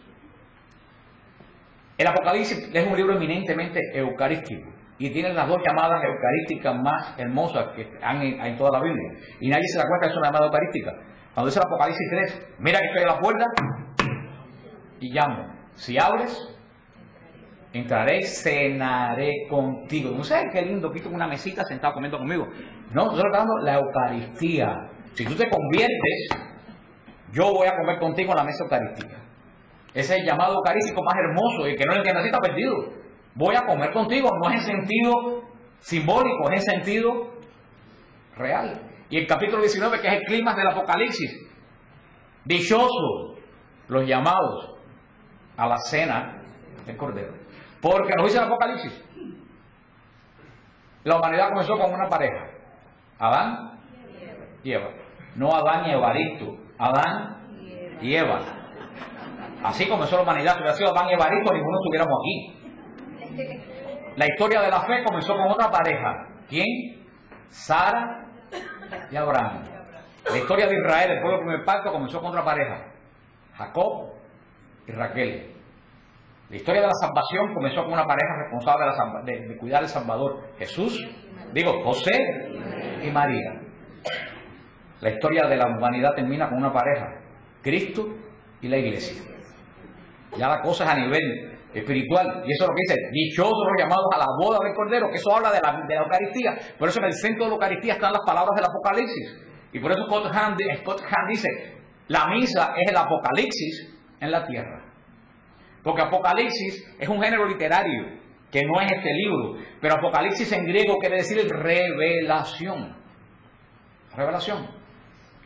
el Apocalipsis es un libro eminentemente eucarístico. Y tiene las 2 llamadas eucarísticas más hermosas que hay en toda la Biblia. Y nadie se da cuenta que es una llamada eucarística. Cuando dice el Apocalipsis 3, mira que estoy a la puerta y llamo. Si abres, entraré, cenaré contigo. ¿No sabes qué lindo? Aquí en una mesita sentado comiendo conmigo. No, nosotros estamos dando la Eucaristía. Si tú te conviertes, yo voy a comer contigo en la mesa eucarística. Ese es el llamado eucarístico más hermoso, y el que no lo entiende así está perdido. Voy a comer contigo, no es en sentido simbólico, es en sentido real. Y el capítulo 19, que es el clímax del Apocalipsis, dichosos los llamados a la cena del Cordero. Porque nos dice el Apocalipsis, la humanidad comenzó con una pareja, Adán y Eva. No Adán y Evaristo, Adán y Eva. Así comenzó la humanidad. Si hubiera sido Adán y Evaristo, ninguno estuviéramos aquí. La historia de la fe comenzó con otra pareja. ¿Quién? Sara y Abraham. La historia de Israel, el pueblo del primer pacto, comenzó con otra pareja. Jacob y Raquel. La historia de la salvación comenzó con una pareja responsable de cuidar al Salvador. José y María. La historia de la humanidad termina con una pareja. Cristo y la iglesia. Ya la cosa es a nivel espiritual, y eso es lo que dice, dichosos los llamados a la boda del Cordero, que eso habla de la Eucaristía. Por eso en el centro de la Eucaristía están las palabras del Apocalipsis, y por eso Scott Hahn dice, la misa es el Apocalipsis en la tierra, porque Apocalipsis es un género literario, que no es este libro, pero Apocalipsis en griego quiere decir revelación.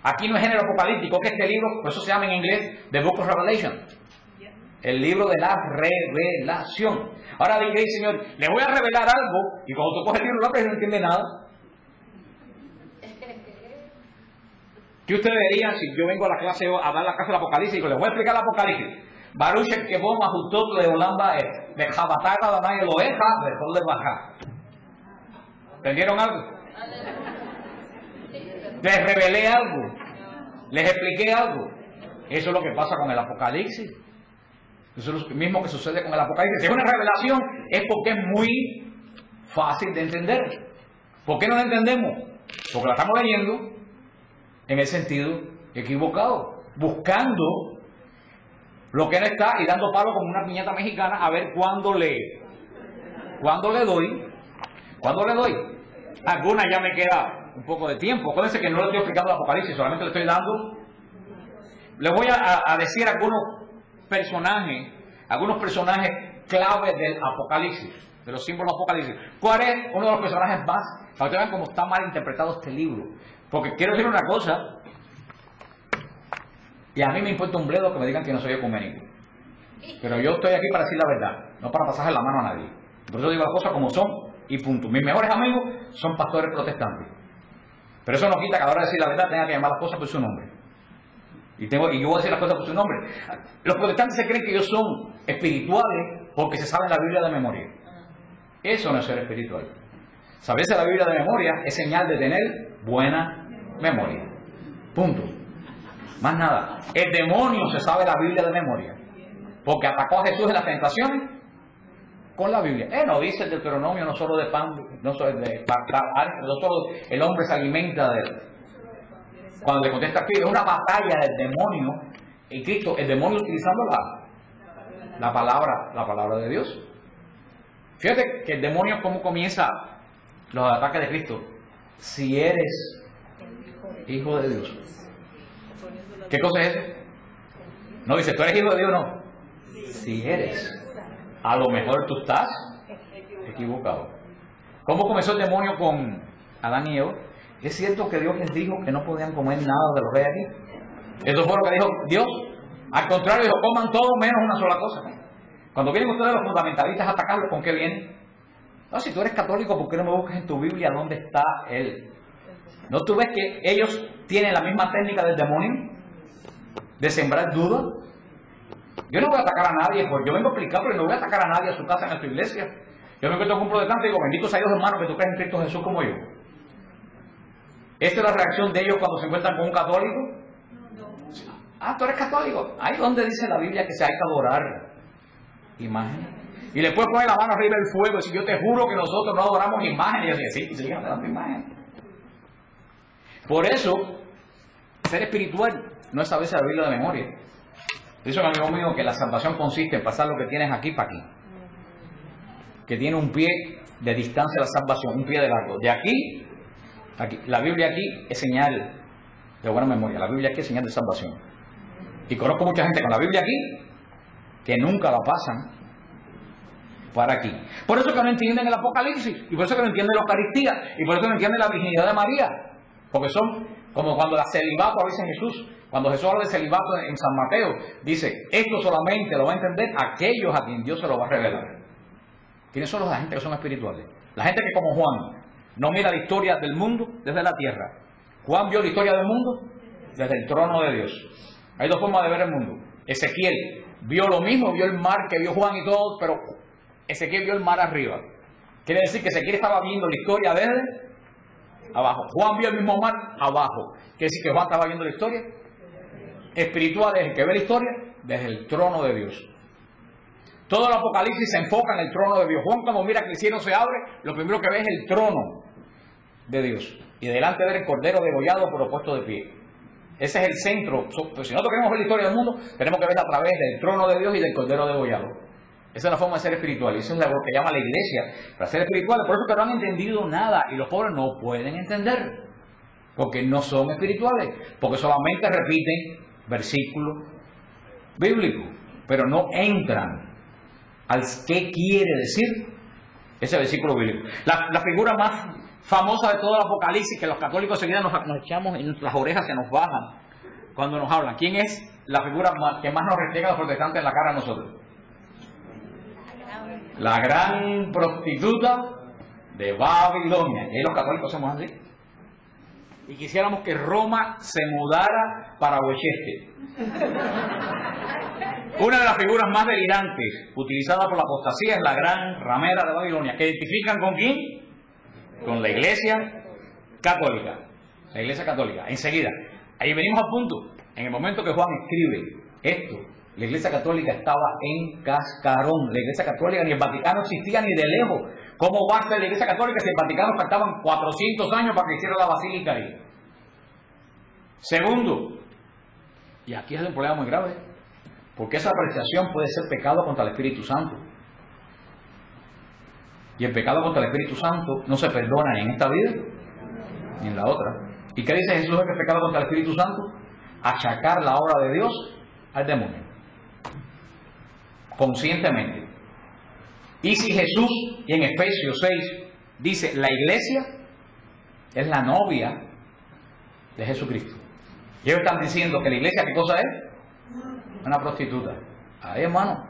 Aquí no es género apocalíptico, que este libro, por eso se llama en inglés The Book of Revelation. El libro de la revelación. Ahora dice, Señor, le voy a revelar algo, y cuando tú coges el libro, no entiende nada. ¿Qué ustedes verían si yo vengo a la clase a dar la clase del Apocalipsis y digo, les voy a explicar el Apocalipsis? Baruch el que vos ajustó de Holanda de Jabataga, Danay, Loeja, de Baja. ¿Entendieron algo? Les revelé algo. Les expliqué algo. Eso es lo que pasa con el Apocalipsis. Eso es lo mismo que sucede con el Apocalipsis. Si es una revelación, es porque es muy fácil de entender. ¿Por qué no la entendemos? Porque la estamos leyendo en el sentido equivocado, buscando lo que no está y dando palo como una piñata mexicana a ver cuándo le doy. Algunas ya me queda un poco de tiempo. Acuérdense que no le estoy explicando el Apocalipsis, solamente le estoy dando. Les voy a decir algunos personajes claves del Apocalipsis, de los símbolos del Apocalipsis. ¿Cuál es uno de los personajes más? Para que ustedes vean cómo está mal interpretado este libro. Porque quiero decir una cosa, y a mí me importa un bledo que me digan que no soy ecuménico. Pero yo estoy aquí para decir la verdad, no para pasarle la mano a nadie. Por eso digo las cosas como son y punto. Mis mejores amigos son pastores protestantes. Pero eso no quita que a la hora de decir la verdad tenga que llamar las cosas por su nombre. Y yo voy a decir las cosas por su nombre. Los protestantes se creen que ellos son espirituales porque se saben la Biblia de memoria. Eso no es ser espiritual. Saberse la Biblia de memoria es señal de tener buena memoria. Punto. Más nada. El demonio se sabe la Biblia de memoria porque atacó a Jesús en las tentaciones con la Biblia. No dice el Deuteronomio, no solo de pan, no solo el hombre se alimenta de él. Cuando le contesta aquí, es una batalla del demonio y Cristo, el demonio utilizando la palabra de Dios. Fíjate que el demonio, cómo comienza los ataques de Cristo. Si eres hijo de Dios. ¿Qué cosa es eso? No dice, tú eres hijo de Dios, no. Si eres. A lo mejor tú estás equivocado. ¿Cómo comenzó el demonio con Adán y Eva? ¿Es cierto que Dios les dijo que no podían comer nada de lo que hay aquí? Eso fue lo que dijo Dios. Al contrario, dijo, coman todo menos una sola cosa. Cuando vienen ustedes los fundamentalistas a atacarlos, ¿con qué vienen? No, si tú eres católico, ¿por qué no me buscas en tu Biblia dónde está Él? ¿No tú ves que ellos tienen la misma técnica del demonio? De sembrar dudas. Yo no voy a atacar a nadie, pues yo vengo a explicar, pero no voy a atacar a nadie a su casa, en su iglesia. Yo me encuentro con un protestante y digo, bendito sea Dios, hermano, que tú crees en Cristo Jesús como yo. ¿Esta es la reacción de ellos cuando se encuentran con un católico? Ah, tú eres católico. Ahí donde dice la Biblia que se hay que adorar imágenes. Y después pone la mano arriba del fuego y dice, yo te juro que nosotros no adoramos imágenes. Y yo decía, sí, y siguen adorando imágenes. Por eso, ser espiritual no es saberse la Biblia de memoria. Dice un amigo mío que la salvación consiste en pasar lo que tienes aquí para aquí. Que tiene un pie de distancia la salvación, un pie de largo. De aquí, aquí. La Biblia aquí es señal de buena memoria. La Biblia aquí es señal de salvación. Y conozco mucha gente con la Biblia aquí que nunca la pasan para aquí. Por eso que no entienden el Apocalipsis, y por eso que no entienden la Eucaristía, y por eso no entienden la virginidad de María, porque son como cuando la celibato, a veces Jesús, cuando Jesús habla de celibato en San Mateo, dice, esto solamente lo va a entender aquellos a quien Dios se lo va a revelar. ¿Quiénes son la gente que son espirituales? La gente que, como Juan, no mira la historia del mundo desde la tierra. Juan vio la historia del mundo desde el trono de Dios. Hay dos formas de ver el mundo. Ezequiel vio lo mismo, vio el mar que vio Juan y todo, pero Ezequiel vio el mar arriba. Quiere decir que Ezequiel estaba viendo la historia desde abajo. Juan vio el mismo mar abajo. Quiere decir que Juan estaba viendo la historia espiritual, es el que ve la historia desde el trono de Dios. Todo el Apocalipsis se enfoca en el trono de Dios. Juan, cuando mira que el cielo se abre, lo primero que ve es el trono de Dios. Y delante de él el cordero degollado pero puesto de pie. Ese es el centro. Pues si nosotros queremos ver la historia del mundo, tenemos que verla a través del trono de Dios y del cordero degollado. Esa es la forma de ser espiritual. Y eso es lo que llama la iglesia para ser espirituales. Por eso que no han entendido nada. Y los pobres no pueden entender. Porque no son espirituales. Porque solamente repiten versículos bíblicos. Pero no entran al qué quiere decir ese versículo bíblico. La figura más famosa de todo el Apocalipsis, que los católicos seguidan nos echamos en las orejas, se nos bajan cuando nos hablan. ¿Quién es la figura que más nos restriega a los protestantes en la cara a nosotros? La gran prostituta de Babilonia. Y ahí los católicos somos así. Y quisiéramos que Roma se mudara para Westchester. Una de las figuras más delirantes utilizadas por la apostasía es la gran ramera de Babilonia, que identifican con quién, con la Iglesia Católica. La Iglesia Católica. Enseguida, ahí venimos a punto. En el momento que Juan escribe esto, la Iglesia Católica estaba en cascarón. La Iglesia Católica ni el Vaticano existía ni de lejos. ¿Cómo va a ser la Iglesia Católica si el Vaticano faltaban 400 años para que hiciera la basílica ahí? Segundo, y aquí es un problema muy grave, porque esa apreciación puede ser pecado contra el Espíritu Santo. Y el pecado contra el Espíritu Santo no se perdona ni en esta vida ni en la otra. ¿Y qué dice Jesús de que es pecado contra el Espíritu Santo? Achacar la obra de Dios al demonio. Conscientemente. Y si Jesús, y en Efesios 6, dice, la iglesia es la novia de Jesucristo. Y ellos están diciendo que la iglesia, ¿qué cosa es? Una prostituta. Ahí, hermano,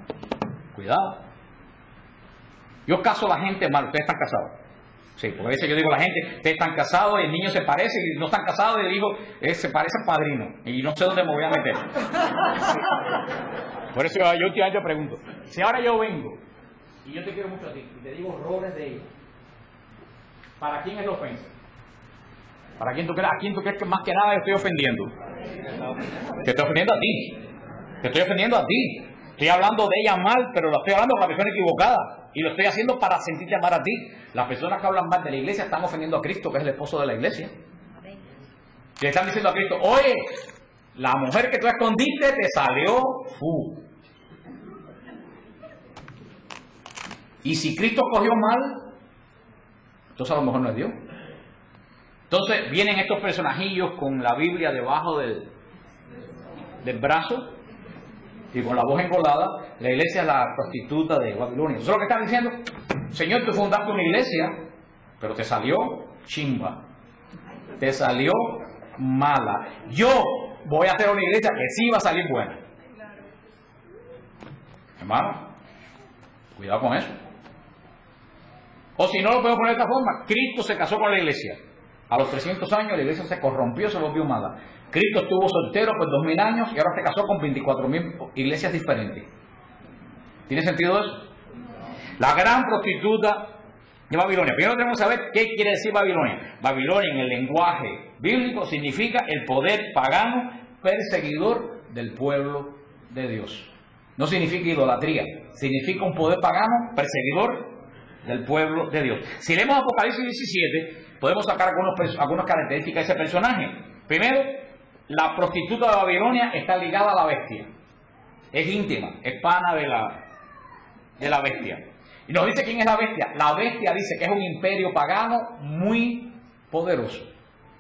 cuidado. Yo caso a la gente mal. Ustedes están casados. Sí, porque a veces yo digo a la gente, ustedes están casados y el niño se parece, y no están casados y el hijo se parece al padrino. Y no sé dónde me voy a meter. Por eso yo últimamente pregunto, si ahora yo vengo y yo te quiero mucho a ti y te digo horrores de ella, ¿para quién es la ofensa? ¿Para quién tú crees? ¿A quién tú crees que más que nada yo estoy ofendiendo? Te estoy ofendiendo a ti. Te estoy ofendiendo a ti. Estoy hablando de ella mal, pero lo estoy hablando con la persona equivocada. Y lo estoy haciendo para sentirte amar a ti. Las personas que hablan mal de la iglesia están ofendiendo a Cristo, que es el esposo de la iglesia. Le están diciendo a Cristo, oye, la mujer que tú escondiste te salió Y si Cristo cogió mal, entonces a lo mejor no es Dios. Entonces vienen estos personajillos con la Biblia debajo del brazo y con la voz engolada. La iglesia es la prostituta de Babilonia. Eso es lo que están diciendo. Señor, tú fundaste una iglesia, pero te salió chimba. Te salió mala. Yo voy a hacer una iglesia que sí va a salir buena. Hermano, cuidado con eso. O si no lo puedo poner de esta forma, Cristo se casó con la iglesia. A los 300 años la iglesia se corrompió, se volvió mala. Cristo estuvo soltero por 2000 años y ahora se casó con 24.000 iglesias diferentes. ¿Tiene sentido eso? La gran prostituta de Babilonia. Primero tenemos que saber qué quiere decir Babilonia. Babilonia en el lenguaje bíblico significa el poder pagano perseguidor del pueblo de Dios. No significa idolatría, significa un poder pagano perseguidor del pueblo de Dios. Si leemos Apocalipsis 17, podemos sacar algunas características de ese personaje. Primero, la prostituta de Babilonia está ligada a la bestia. Es íntima, es pana de la bestia. Y nos dice quién es la bestia. La bestia dice que es un imperio pagano muy poderoso.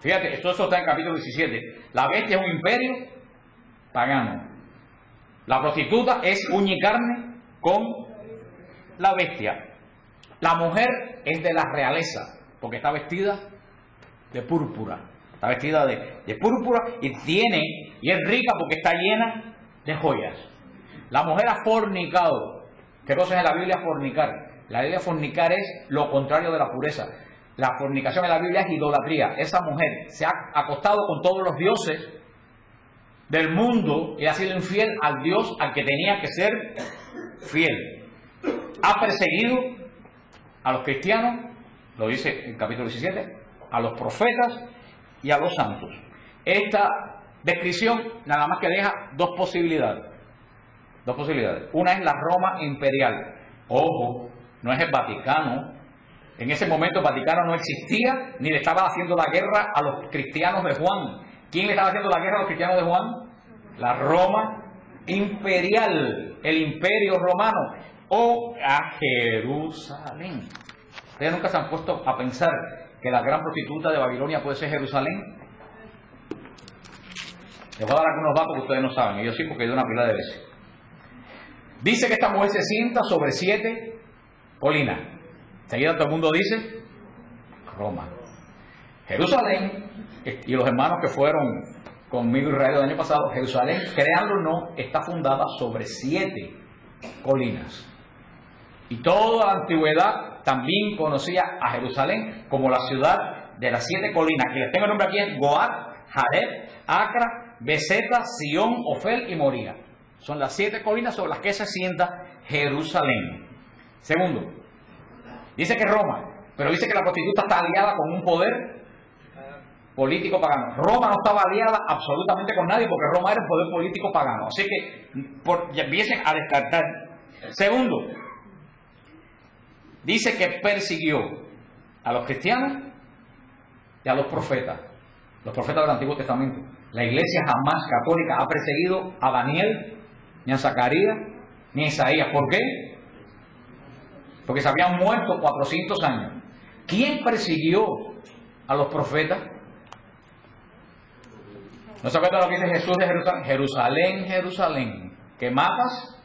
Fíjate, eso está en el capítulo 17. La bestia es un imperio pagano. La prostituta es uña y carne con la bestia. La mujer es de la realeza, porque está vestida de púrpura. Está vestida de púrpura y es rica porque está llena de joyas. La mujer ha fornicado. ¿Qué cosa es en la Biblia fornicar? La Biblia fornicar es lo contrario de la pureza. La fornicación en la Biblia es idolatría. Esa mujer se ha acostado con todos los dioses del mundo y ha sido infiel al Dios al que tenía que ser fiel. Ha perseguido a los cristianos, lo dice el capítulo 17, a los profetas y a los santos. Esta descripción nada más que deja dos posibilidades. Una es la Roma imperial. Ojo, no es el Vaticano. En ese momento el Vaticano no existía, ni le estaba haciendo la guerra a los cristianos de Juan. ¿Quién le estaba haciendo la guerra a los cristianos de Juan? La Roma imperial, el imperio romano, o a Jerusalén. Ustedes nunca se han puesto a pensar que la gran prostituta de Babilonia puede ser Jerusalén. Les voy a dar algunos datos que ustedes no saben, y yo sí, porque he ido una pila de veces. Dice que esta mujer se sienta sobre 7 colinas. Enseguida todo el mundo dice Roma. Jerusalén, y los hermanos que fueron conmigo a Israel el año pasado, Jerusalén, créanlo o no, está fundada sobre 7 colinas. Y toda la antigüedad también conocía a Jerusalén como la ciudad de las 7 colinas. Que les tengo el nombre aquí es Goat, Jareb, Acra, Beseta, Sión, Ofel y Moría. Son las 7 colinas sobre las que se sienta Jerusalén. Segundo, dice que Roma, pero dice que la prostituta está aliada con un poder político pagano. Roma no estaba aliada absolutamente con nadie porque Roma era un poder político pagano. Así que ya empiecen a descartar. Segundo, dice que persiguió a los cristianos y a los profetas del Antiguo Testamento. La iglesia jamás católica ha perseguido a Daniel, ni a Zacarías, ni a Isaías. ¿Por qué? Porque se habían muerto 400 años. ¿Quién persiguió a los profetas? ¿No se acuerdan lo que dice Jesús de Jerusalén? Jerusalén, Jerusalén, que matas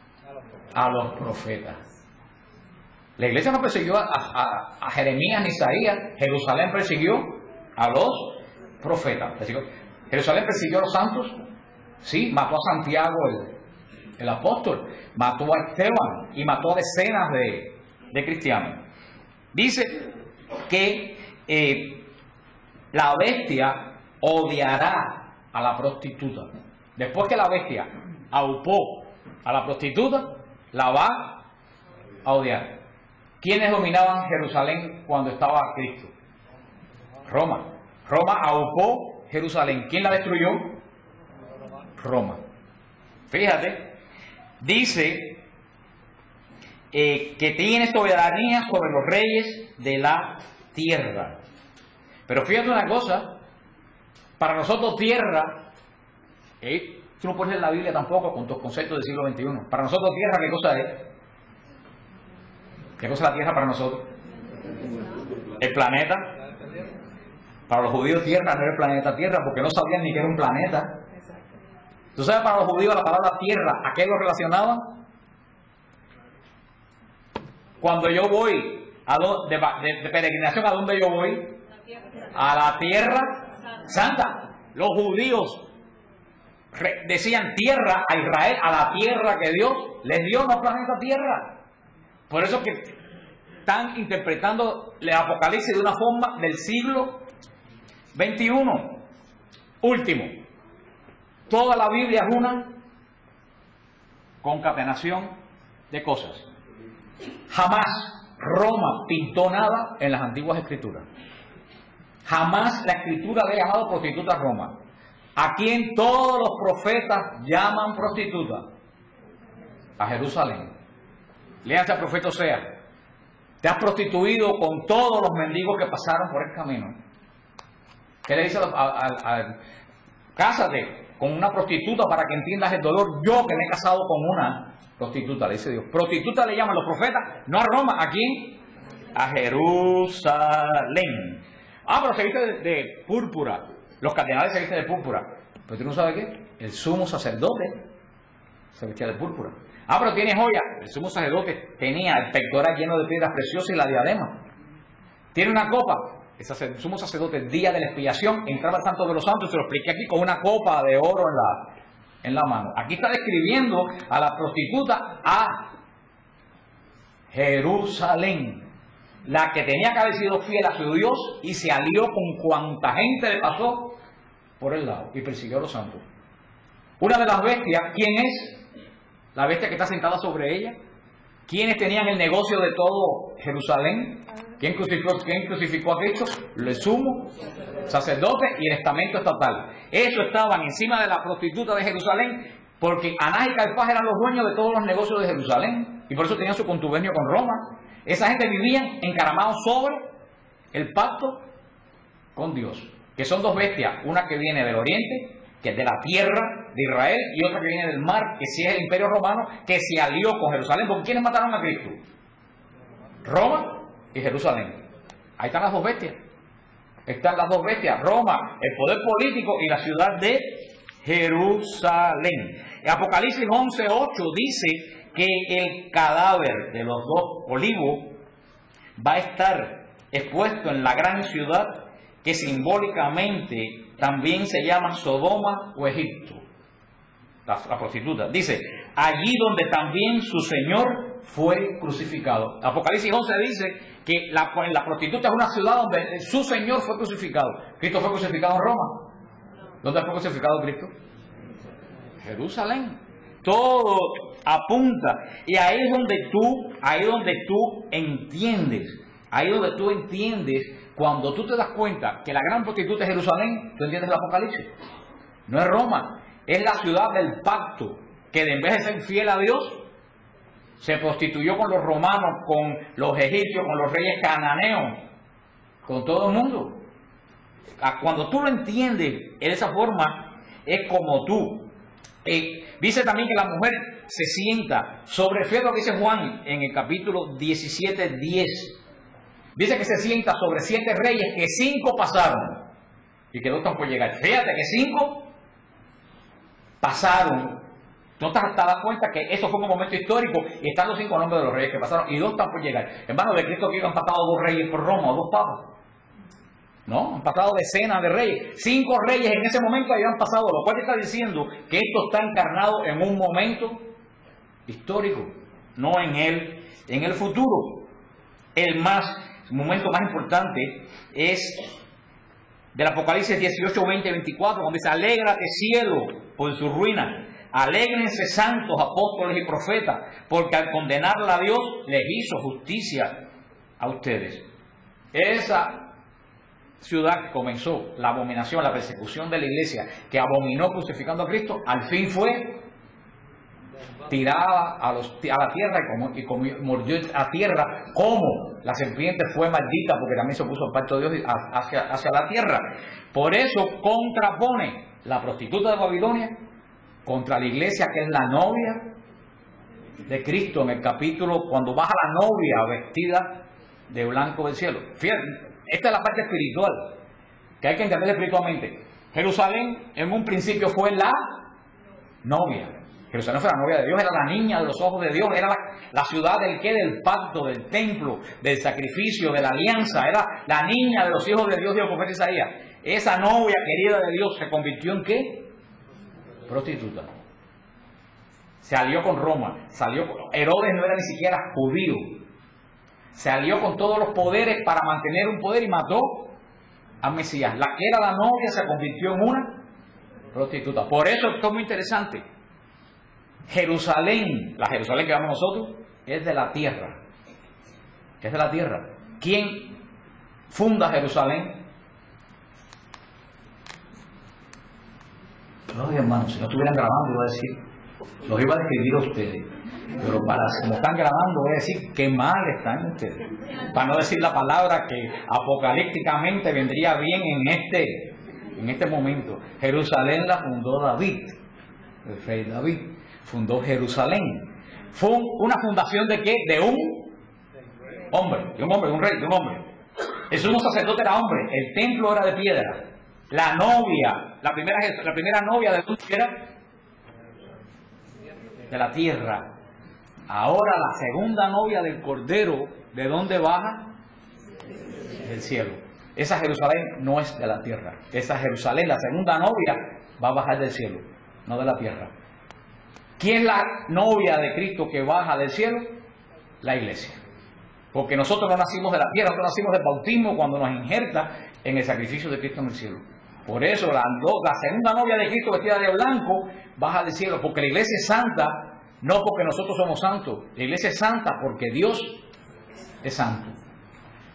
a los profetas. La iglesia no persiguió a Jeremías ni Isaías. Jerusalén persiguió a los profetas. Jerusalén persiguió a los santos. Sí, mató a Santiago el apóstol, mató a Esteban y mató a decenas de cristianos. Dice que la bestia odiará a la prostituta. Después que la bestia aupó a la prostituta, la va a odiar. ¿Quiénes dominaban Jerusalén cuando estaba Cristo? Roma. Roma aupó Jerusalén. ¿Quién la destruyó? Roma. Fíjate, dice que tiene soberanía sobre los reyes de la tierra. Pero fíjate una cosa, para nosotros tierra, tú no puedes leer la Biblia tampoco con tus conceptos del siglo XXI. Para nosotros tierra, ¿qué cosa es? ¿Qué cosa es la tierra para nosotros? El planeta. Para los judíos tierra no era el planeta Tierra, porque no sabían ni que era un planeta. ¿Tú sabes para los judíos la palabra tierra a qué lo relacionaban? Cuando yo voy de peregrinación, ¿a dónde yo voy? A la tierra santa. Los judíos decían tierra a Israel, a la tierra que Dios les dio, no planeta Tierra. Por eso que están interpretando el Apocalipsis de una forma del siglo XXI. Último, toda la Biblia es una concatenación de cosas. Jamás Roma pintó nada en las antiguas escrituras. Jamás la escritura le ha llamado prostituta a Roma. ¿A quién todos los profetas llaman prostituta? A Jerusalén. Léanse al profeta Oseas. Te has prostituido con todos los mendigos que pasaron por el camino. ¿Qué le dice cásate con una prostituta para que entiendas el dolor? Yo que me he casado con una prostituta, le dice Dios. Prostituta le llaman los profetas, no a Roma. ¿A quién? A Jerusalén. Pero se viste de púrpura. Los cardenales se visten de púrpura. Pero tú no sabes qué. El sumo sacerdote Se vestía de púrpura. Ah, pero tiene joya. El sumo sacerdote tenía el pectoral lleno de piedras preciosas y la diadema. Tiene una copa. El sumo sacerdote, el día de la expiación, entraba al Santo de los Santos, se lo expliqué aquí, con una copa de oro en la mano. Aquí está describiendo a la prostituta a Jerusalén, la que tenía que haber sido fiel a su Dios y se alió con cuanta gente le pasó por el lado y persiguió a los santos. Una de las bestias, ¿quién es? La bestia que está sentada sobre ella. ¿Quiénes tenían el negocio de todo Jerusalén? ¿Quién crucificó a Cristo? El sumo sacerdote y el estamento estatal. Eso estaban encima de la prostituta de Jerusalén, porque Anás y Caifás eran los dueños de todos los negocios de Jerusalén, y por eso tenían su contubernio con Roma. Esa gente vivía encaramados sobre el pacto con Dios, que son dos bestias, una que viene del oriente, que es de la tierra de Israel, y otra que viene del mar, que sí es el imperio romano, que se alió con Jerusalén. ¿Porque quiénes mataron a Cristo? Roma y Jerusalén. Ahí están las dos bestias. Están las dos bestias, Roma, el poder político, y la ciudad de Jerusalén. Apocalipsis 11:8 dice que el cadáver de los dos olivos va a estar expuesto en la gran ciudad que simbólicamente también se llama Sodoma o Egipto. La prostituta. Dice, allí donde también su Señor fue crucificado. Apocalipsis 11 dice que la prostituta es una ciudad donde su Señor fue crucificado. Cristo fue crucificado en Roma. ¿Dónde fue crucificado Cristo? Jerusalén. Todo apunta. Y ahí es donde tú entiendes. Ahí donde tú entiendes, cuando tú te das cuenta que la gran prostituta es Jerusalén, tú entiendes el Apocalipsis. No es Roma, es la ciudad del pacto, que en vez de ser fiel a Dios, se prostituyó con los romanos, con los egipcios, con los reyes cananeos, con todo el mundo. Cuando tú lo entiendes de esa forma, es como tú. Dice también que la mujer se sienta sobre, fíjate lo que dice Juan en el capítulo 17:10. Dice que se sienta sobre 7 reyes, que 5 pasaron y que 2 están por llegar. Fíjate que 5 pasaron. ¿No te das cuenta que eso fue un momento histórico? Y están los 5 nombres de los reyes que pasaron y 2 están por llegar. Hermano, de Cristo que han pasado 2 reyes por Roma, o 2 papas. No, han pasado decenas de reyes. 5 reyes en ese momento habían pasado, lo cual está diciendo que esto está encarnado en un momento histórico, no en el futuro. El momento más importante es del Apocalipsis 18, 20, 24, donde dice, alégrate cielo por su ruina, alégrense santos, apóstoles y profetas, porque al condenarla a Dios les hizo justicia a ustedes. Esa ciudad que comenzó la abominación, la persecución de la iglesia, que abominó crucificando a Cristo, al fin fue tirada a la tierra y mordió a tierra, como la serpiente fue maldita, porque también se opuso al pacto de Dios hacia la tierra. Por eso contrapone la prostituta de Babilonia contra la iglesia, que es la novia de Cristo, en el capítulo cuando baja la novia vestida de blanco del cielo. Fíjate, esta es la parte espiritual que hay que entender espiritualmente. Jerusalén en un principio fue la novia. Jerusalén fue la novia de Dios, era la niña de los ojos de Dios, era la ciudad del pacto, del templo, del sacrificio, de la alianza, era la niña de los hijos de Dios, dijo el profeta Isaías. Esa novia querida de Dios se convirtió en ¿qué? Prostituta. Se alió con Roma, Herodes no era ni siquiera judío, se alió con todos los poderes para mantener un poder y mató a Mesías. La que era la novia se convirtió en una prostituta. Por eso esto es muy interesante. Jerusalén, la Jerusalén que vamos nosotros, es de la tierra. Es de la tierra. ¿Quién funda Jerusalén? No, hermanos, si no estuvieran grabando, iba a decir, los iba a describir a ustedes. Pero como están grabando, voy a decir qué mal están ustedes. Para no decir la palabra que apocalípticamente vendría bien en este momento. Jerusalén la fundó David, el rey David. Fundó Jerusalén. ¿Fue una fundación de qué? De un rey. El sumo sacerdote era hombre, el templo era de piedra. La novia, la primera novia de Dios era de la tierra. Ahora la segunda novia del Cordero, ¿de dónde baja? Del cielo. Esa Jerusalén no es de la tierra. Esa Jerusalén, la segunda novia, va a bajar del cielo, no de la tierra. ¿Quién es la novia de Cristo que baja del cielo? La iglesia. Porque nosotros no nacimos de la tierra, nosotros nacimos del bautismo cuando nos injerta en el sacrificio de Cristo en el cielo. Por eso la segunda novia de Cristo vestida de blanco baja del cielo, porque la iglesia es santa, no porque nosotros somos santos. La iglesia es santa porque Dios es santo.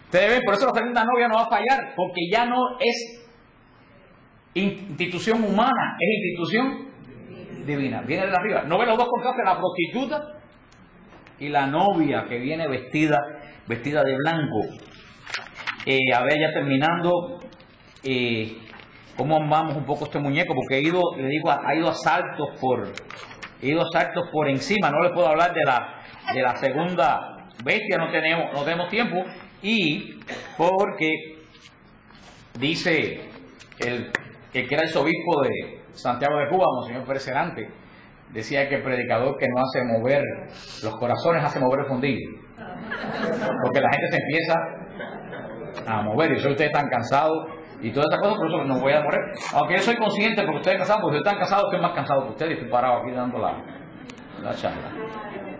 Ustedes ven, por eso la segunda novia no va a fallar, porque ya no es institución humana, es institución divina. Viene de arriba. ¿No ven los dos contrastes? La prostituta y la novia que viene vestida de blanco. A ver, ya terminando, ¿cómo amamos un poco este muñeco? Porque ha ido a saltos por encima. No les puedo hablar de la segunda bestia, no tenemos tiempo. Y porque dice el que era el obispo de Santiago de Cuba, Monseñor Pérez Serante, decía que el predicador que no hace mover los corazones hace mover el fondillo. Porque la gente se empieza a mover. Y ustedes están cansados y todas estas cosas, por eso no voy a morir. Aunque yo soy consciente, porque ustedes están cansados, porque ustedes están cansados, estoy más cansado que ustedes y estoy parado aquí dando la charla.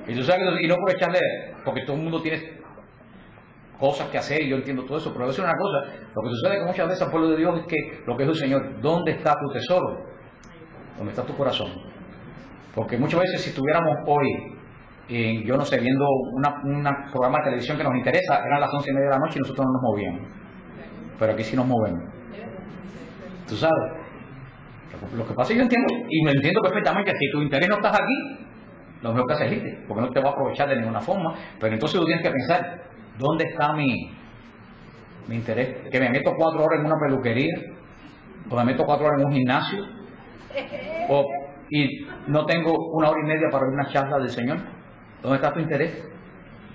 Y tú sabes que, y no por echarle, porque todo el mundo tiene cosas que hacer y yo entiendo todo eso, pero voy a decir una cosa, lo que sucede que muchas veces al pueblo de Dios es que lo que dice el Señor, ¿dónde está tu tesoro? ¿Dónde está tu corazón? Porque muchas veces si estuviéramos hoy, yo no sé, viendo un programa de televisión que nos interesa, eran las 11:30 de la noche y nosotros no nos movíamos, pero aquí sí nos movemos. Tú sabes, lo que pasa es que yo entiendo, y me entiendo perfectamente que si tu interés no estás aquí, lo mejor que haces es irte, porque no te va a aprovechar de ninguna forma, pero entonces tú tienes que pensar, ¿dónde está mi interés? Que me meto 4 horas en una peluquería, o me meto 4 horas en un gimnasio, y no tengo 1 hora y media para ver una charla del Señor. ¿Dónde está tu interés?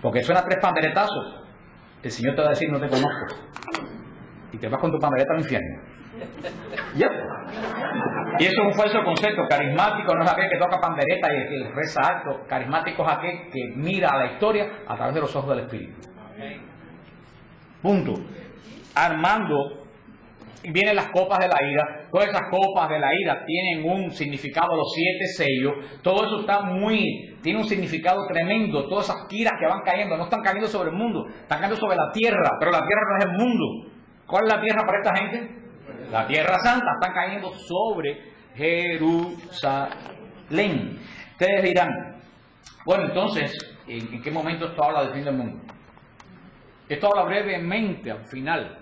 Porque suena 3 panderetazos, el Señor te va a decir, no te conozco, y te vas con tu pandereta al infierno. ¿Ya? Y eso es un falso concepto. Carismático no es aquel que toca pandereta y que reza alto. Carismático es aquel que mira a la historia a través de los ojos del Espíritu. Punto. Armando, vienen las copas de la ira. Todas esas copas de la ira tienen un significado, los 7 sellos. Todo eso tiene un significado tremendo. Todas esas tiras que van cayendo, no están cayendo sobre el mundo, están cayendo sobre la tierra, pero la tierra no es el mundo. ¿Cuál es la tierra para esta gente? La tierra santa. Están cayendo sobre Jerusalén. Ustedes dirán, bueno, entonces, ¿en qué momento esto habla del fin del mundo? Esto habla brevemente al final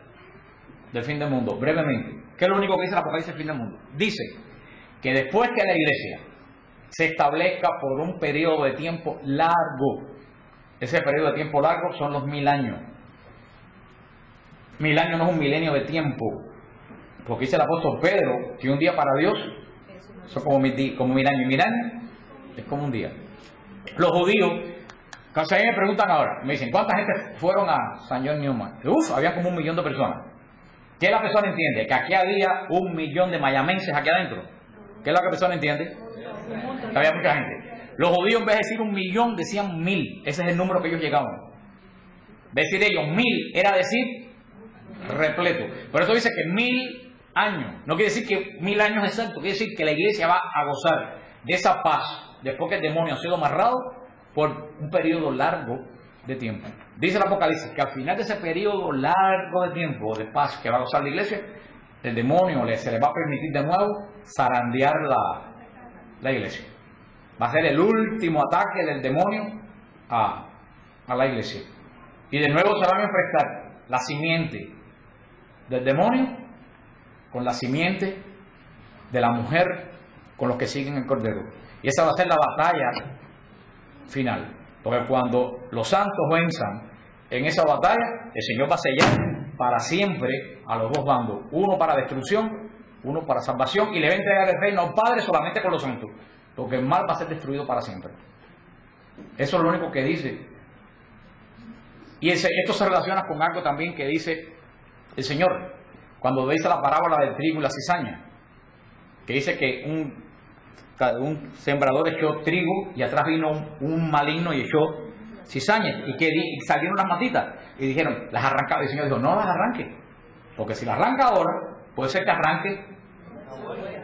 del fin del mundo, brevemente. ¿Qué es lo único que dice el Apocalipsis del fin del mundo? Dice que después que la iglesia se establezca por un periodo de tiempo largo, ese periodo de tiempo largo son los 1000 años. 1000 años no es un milenio de tiempo, porque dice el apóstol Pedro que un día para Dios son como 1000 años, y 1000 años es como un día. Los judíos, cuando a mí me preguntan ahora, me dicen, ¿cuánta gente fueron a San John Newman? Había como 1 millón de personas. ¿Qué la persona entiende? Que aquí había 1 millón de mayamenses aquí adentro. ¿Qué es lo que la persona entiende? Que había mucha gente. Los judíos, en vez de decir 1 millón, decían 1000. Ese es el número que ellos llegaban. Decir ellos 1000 era decir repleto. Por eso dice que 1000 años. No quiere decir que 1000 años exactos. Quiere decir que la iglesia va a gozar de esa paz después que el demonio ha sido amarrado por un periodo largo de tiempo. Dice el Apocalipsis que al final de ese periodo largo de tiempo de paz que va a gozar la iglesia, el demonio se le va a permitir de nuevo zarandear la iglesia. Va a ser el último ataque del demonio a la iglesia. Y de nuevo se van a enfrentar la simiente del demonio con la simiente de la mujer con los que siguen el Cordero. Y esa va a ser la batalla final. Porque cuando los santos venzan en esa batalla, el Señor va a sellar para siempre a los dos bandos. Uno para destrucción, uno para salvación. Y le va a entregar el reino al Padre solamente con los santos. Porque el mal va a ser destruido para siempre. Eso es lo único que dice. Y esto se relaciona con algo también que dice el Señor. Cuando dice la parábola del trigo y la cizaña. Que dice que un sembrador echó trigo y atrás vino un maligno y echó cizaña. Y salieron las matitas. Y dijeron, las arrancaba. Y el Señor dijo, no las arranque. Porque si las arranca ahora, puede ser que arranque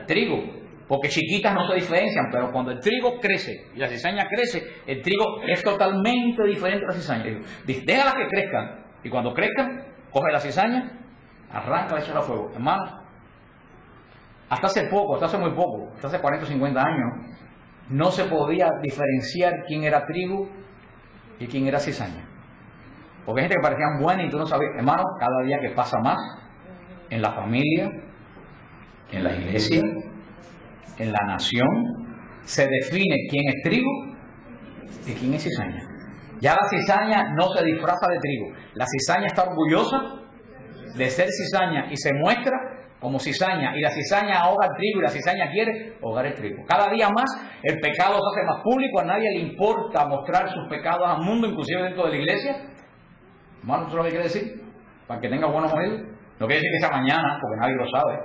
trigo. Porque chiquitas no se diferencian, pero cuando el trigo crece y la cizaña crece, el trigo es totalmente diferente a la cizaña. Déjalas que crezcan. Y cuando crezcan, coge la cizaña, arranca, echa a fuego. Hermanos, hasta hace muy poco, hasta hace 40 o 50 años, no se podía diferenciar quién era trigo y quién era cizaña. Porque hay gente que parecían buenas y tú no sabías. Hermano, cada día que pasa más, en la familia, en la iglesia, en la nación, se define quién es trigo y quién es cizaña. Ya la cizaña no se disfraza de trigo. La cizaña está orgullosa de ser cizaña y se muestra como cizaña. Y la cizaña ahoga el trigo y la cizaña quiere ahogar el trigo. Cada día más el pecado se hace más público. A nadie le importa mostrar sus pecados al mundo, inclusive dentro de la iglesia. Hermano, ¿eso es lo que quiere decir? Para que tenga buenos oídos. No quiere decir que sea mañana, porque nadie lo sabe.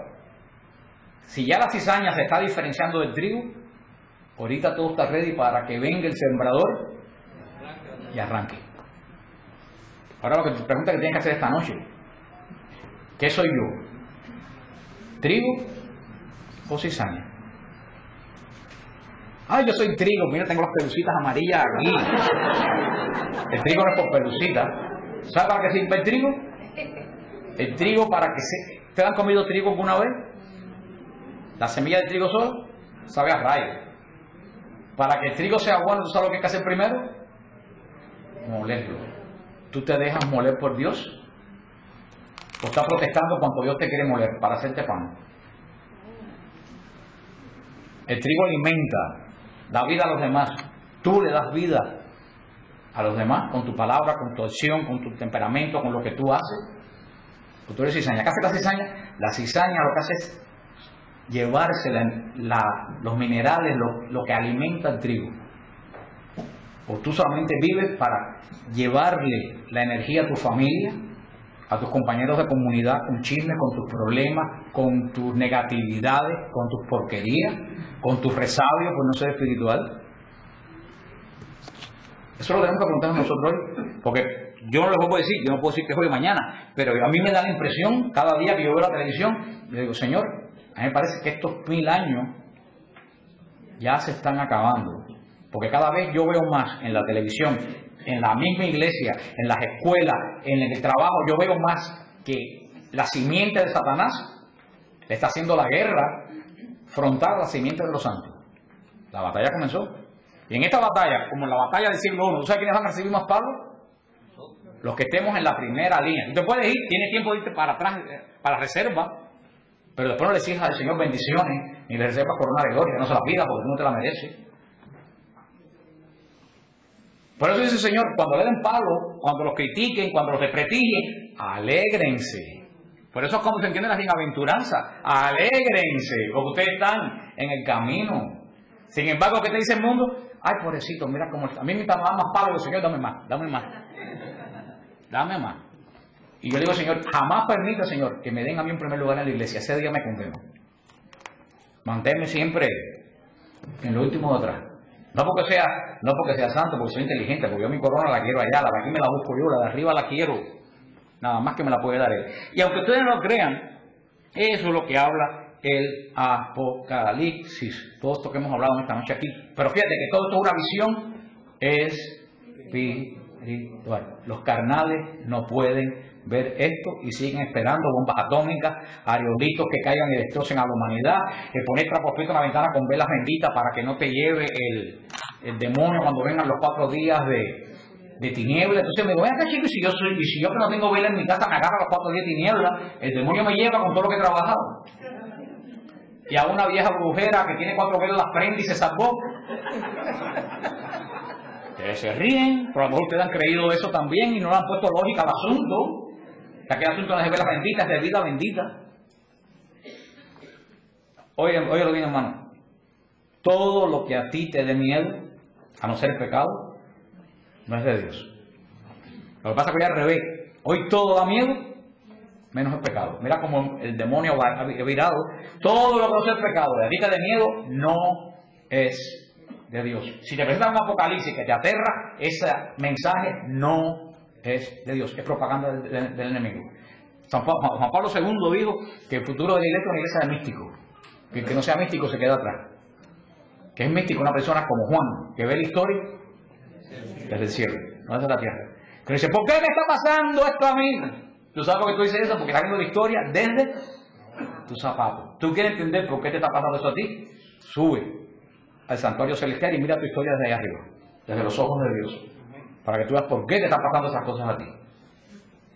Si ya la cizaña se está diferenciando del trigo, ahorita todo está ready para que venga el sembrador y arranque. Ahora lo que te pregunta que tienes que hacer esta noche, ¿qué soy yo? ¿Trigo o cizaña? Ay, yo soy trigo, mira, tengo las pelucitas amarillas aquí. El trigo no es por pelucitas. ¿Sabes para qué sirve el trigo? El trigo para que se... ¿Te han comido trigo alguna vez? La semilla de trigo solo sabe a rayo. Para que el trigo sea bueno, ¿tú sabes lo que hay que hacer primero? Molerlo. ¿Tú te dejas moler por Dios? ¿O estás protestando cuando Dios te quiere moler para hacerte pan? El trigo alimenta, da vida a los demás. Tú le das vida a los demás con tu palabra, con tu acción, con tu temperamento, con lo que tú haces. Pues tú eres cizaña. ¿Qué hace la cizaña? La cizaña lo que hace es llevarse los minerales, lo que alimenta el trigo. O tú solamente vives para llevarle la energía a tu familia, a tus compañeros de comunidad, con chismes, con tus problemas, con tus negatividades, con tus porquerías, con tus resabios por no ser espiritual. Eso lo tenemos que preguntarnos nosotros hoy, porque yo no les puedo decir, yo no puedo decir que es hoy o mañana, pero a mí me da la impresión, cada día que yo veo la televisión, yo digo, Señor, a mí me parece que estos 1000 años ya se están acabando, porque cada vez yo veo más en la televisión, en la misma iglesia, en las escuelas, en el trabajo, yo veo más que la simiente de Satanás le está haciendo la guerra frontal a la simiente de los santos. La batalla comenzó. Y en esta batalla, como en la batalla del siglo I, ¿tú sabes quiénes van a recibir más palos? Los que estemos en la primera línea. Tú te puedes ir, tienes tiempo de irte para atrás, para la reserva, pero después no le exiges al Señor bendiciones, ni le reservas corona de gloria, no se la pidas porque tú no te la mereces. Por eso dice el Señor, cuando le den palo, cuando los critiquen, cuando los desprestigien, alégrense. Por eso es como se entiende la bienaventuranza. Alégrense, porque ustedes están en el camino. Sin embargo, ¿qué te dice el mundo? Ay, pobrecito, mira cómo está. A mí me da más palo, el Señor, dame más, dame más. Dame más. Y yo digo, Señor, jamás permita, Señor, que me den a mí en primer lugar en la iglesia. Ese día me condeno. Manténme siempre en lo último de atrás. No porque sea santo, porque soy inteligente, porque yo mi corona la quiero allá, la de aquí me la busco yo, la de arriba la quiero. Nada más que me la puede dar Él. Y aunque ustedes no lo crean, eso es lo que habla el Apocalipsis. Todo esto que hemos hablado esta noche aquí. Pero fíjate que todo esto es una visión espiritual. Los carnales no pueden ver esto y siguen esperando bombas atómicas, aerolitos que caigan y destrocen a la humanidad, que poner trapos en la ventana con velas benditas para que no te lleve el demonio cuando vengan los 4 días de tiniebla. Entonces me digo, ven acá, chicos, y si yo que no tengo vela en mi casa me agarra los 4 días de tiniebla, el demonio me lleva con todo lo que he trabajado. Y a una vieja brujera que tiene 4 velas las prende y se salvó. Ustedes se ríen, pero a lo mejor ustedes han creído eso también y no le han puesto lógica al asunto. Que aquel asunto no es de velas benditas, es de vida bendita. Oye lo bien, hermano. Todo lo que a ti te dé miedo, a no ser pecado, no es de Dios. Lo que pasa es que hoy al revés. Hoy todo da miedo, menos el pecado. Mira cómo el demonio ha virado. Todo lo que no es pecado, de a ti te dé miedo, no es de Dios. Si te presentan un apocalipsis que te aterra, ese mensaje no es de Dios, es propaganda del enemigo. Juan Pablo II dijo que el futuro de la iglesia es una iglesia de místicos. Que el que no sea místico se queda atrás. Que es místico una persona como Juan, que ve la historia desde el cielo, no desde la tierra. Que dice, ¿por qué me está pasando esto a mí? ¿Tú sabes por qué tú dices eso? Porque estás viendo la historia desde tus zapatos. ¿Tú quieres entender por qué te está pasando eso a ti? Sube al santuario celestial y mira tu historia desde allá arriba, desde los ojos de Dios, para que tú veas por qué te están pasando esas cosas a ti.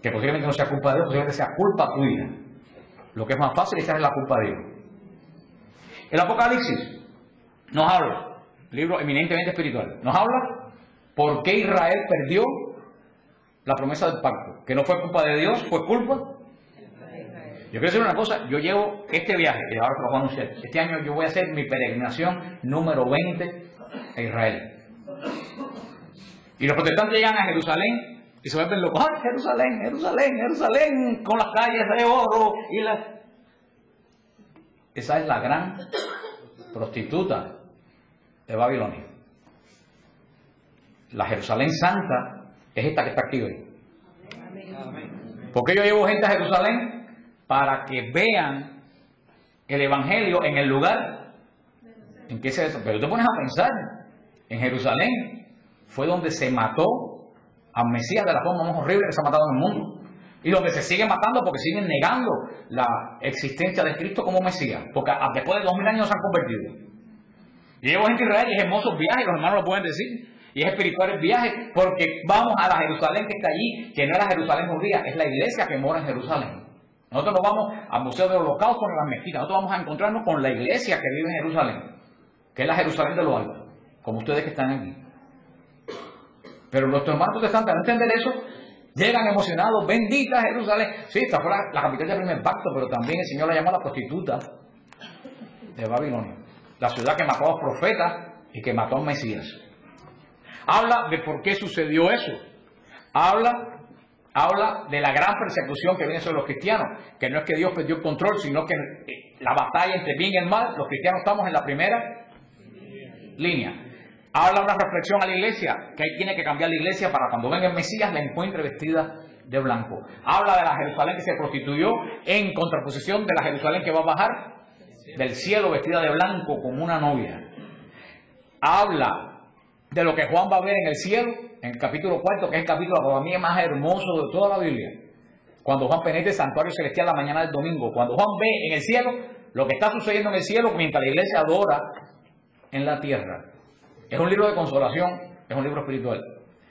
Que posiblemente no sea culpa de Dios, posiblemente sea culpa tuya. Lo que es más fácil es echarle la culpa a Dios. El Apocalipsis nos habla, libro eminentemente espiritual, nos habla por qué Israel perdió la promesa del pacto, que no fue culpa de Dios, fue culpa. Yo quiero decir una cosa, yo llevo este viaje, y ahora te lo voy a anunciar, este año yo voy a hacer mi peregrinación número 20 a Israel. Y los protestantes llegan a Jerusalén y se vuelven locos. ¡Ay, Jerusalén, Jerusalén, Jerusalén! Con las calles de oro y la... Esa es la gran prostituta de Babilonia. La Jerusalén Santa es esta que está aquí hoy. ¿Por qué yo llevo gente a Jerusalén? Para que vean el Evangelio en el lugar en que se... Pero te pones a pensar, en Jerusalén fue donde se mató al Mesías de la forma más horrible que se ha matado en el mundo. Y donde se sigue matando porque siguen negando la existencia de Cristo como Mesías. Porque después de 2000 años se han convertido. Y llevo gente a Israel y es hermosos viajes, los hermanos lo pueden decir. Y es espiritual el viaje porque vamos a la Jerusalén que está allí, que no es la Jerusalén judía, es la iglesia que mora en Jerusalén. Nosotros no vamos al Museo del Holocausto ni a las mezquitas, nosotros vamos a encontrarnos con la iglesia que vive en Jerusalén, que es la Jerusalén de lo alto, como ustedes que están aquí. Pero nuestros hermanos protestantes, al entender eso, llegan emocionados, bendita Jerusalén. Sí, esta fue la capital del primer pacto, pero también el Señor la llama la prostituta de Babilonia, la ciudad que mató a los profetas y que mató a un Mesías. Habla de por qué sucedió eso. Habla de la gran persecución que viene sobre los cristianos, que no es que Dios perdió el control, sino que la batalla entre bien y el mal, los cristianos estamos en la primera línea. Habla una reflexión a la iglesia, que ahí tiene que cambiar la iglesia para cuando venga el Mesías la encuentre vestida de blanco. Habla de la Jerusalén que se prostituyó en contraposición de la Jerusalén que va a bajar del cielo vestida de blanco como una novia. Habla de lo que Juan va a ver en el cielo, en el capítulo 4, que es el capítulo para mí más hermoso de toda la Biblia. Cuando Juan penetra el santuario celestial la mañana del domingo, cuando Juan ve en el cielo lo que está sucediendo en el cielo mientras la iglesia adora en la tierra. Es un libro de consolación, es un libro espiritual.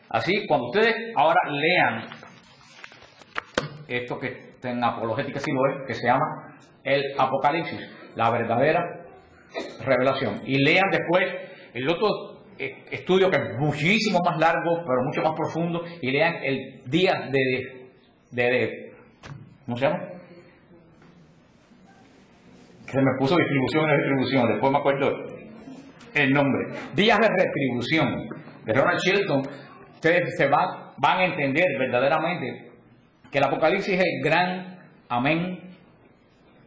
Así, cuando ustedes ahora lean esto que en apologética sí lo es, que se llama el Apocalipsis, la verdadera revelación, y lean después el otro estudio que es muchísimo más largo, pero mucho más profundo, y lean el día de ¿cómo se llama? Que se me puso distribución y retribución, después me acuerdo el nombre. Días de retribución de Ronald Chilton. Ustedes van a entender verdaderamente que el Apocalipsis es el gran amén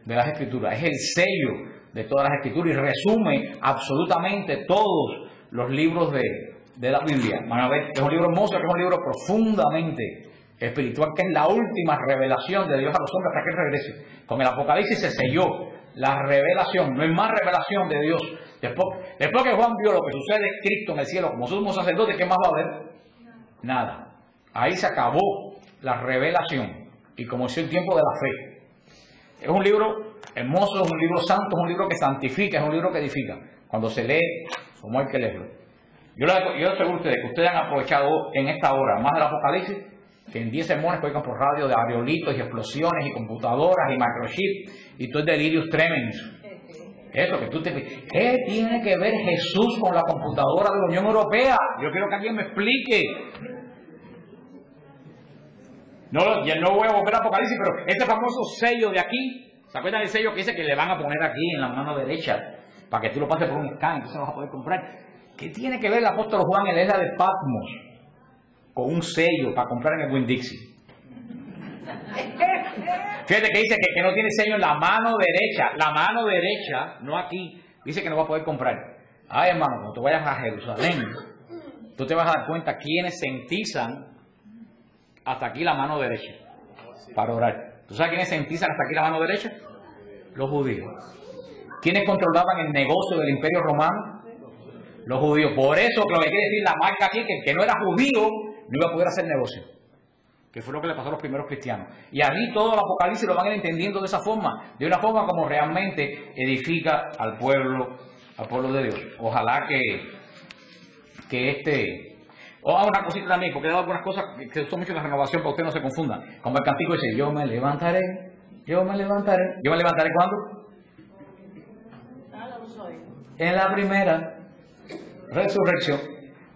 de las Escrituras, es el sello de todas las Escrituras y resume absolutamente todos los libros de la Biblia. Van a ver que es un libro hermoso, que es un libro profundamente espiritual, que es la última revelación de Dios a los hombres hasta que Él regrese. Con el Apocalipsis se selló la revelación, no hay más revelación de Dios. Después que Juan vio lo que sucede en Cristo en el cielo como sumo sacerdote, ¿qué más va a haber? Nada. Ahí se acabó la revelación y comenzó el tiempo de la fe. Es un libro hermoso, es un libro santo, es un libro que santifica, es un libro que edifica. Cuando se lee, como hay que leerlo. Yo aseguro a ustedes que ustedes han aprovechado en esta hora más del Apocalipsis que en 10 sermones que oigan por radio de aerolitos y explosiones y computadoras y microchips y todo el delirium tremens. Eso que ¿qué tiene que ver Jesús con la computadora de la Unión Europea? Yo quiero que alguien me explique. No, ya no voy a volver a Apocalipsis, pero este famoso sello de aquí, ¿se acuerdan del sello que dice que le van a poner aquí en la mano derecha para que tú lo pases por un scan, entonces lo vas a poder comprar? ¿Qué tiene que ver el apóstol Juan en la isla de Patmos con un sello para comprar en el Winn-Dixie? Fíjate que dice que no tiene sello en la mano derecha, no aquí, dice que no va a poder comprar. Ay, hermano, cuando tú vayas a Jerusalén, tú te vas a dar cuenta quiénes se entizan hasta aquí la mano derecha para orar. ¿Tú sabes quiénes se entizan hasta aquí la mano derecha? Los judíos. ¿Quiénes controlaban el negocio del Imperio Romano? Los judíos. Por eso, lo que quiere decir la marca aquí, que el que no era judío no iba a poder hacer negocio. Que fue lo que le pasó a los primeros cristianos. Y allí todo el Apocalipsis lo van a ir entendiendo de esa forma, de una forma como realmente edifica al pueblo de Dios. Ojalá que una cosita también, porque he dado algunas cosas que uso mucho en la renovación para que usted no se confunda. Como el cantico dice, yo me levantaré. ¿Yo me levantaré cuándo? En la primera resurrección.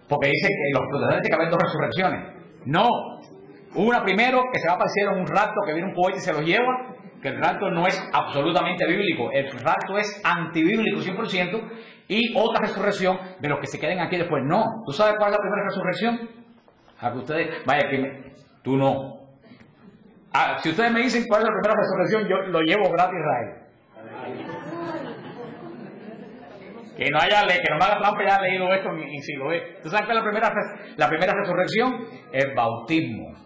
Porque dice que los protestantes que haber dos resurrecciones. No. Una primero que se va a aparecer en un rapto, que viene un cohete y se los lleva, que el rapto no es absolutamente bíblico, el rapto es antibíblico 100%, y otra resurrección de los que se queden aquí después. No, ¿tú sabes cuál es la primera resurrección? A que ustedes, vaya, tú no. Si ustedes me dicen cuál es la primera resurrección, yo lo llevo gratis a Israel. Que no me haga trampa y haya leído esto en siglo ¿Tú sabes cuál es la primera resurrección? El bautismo.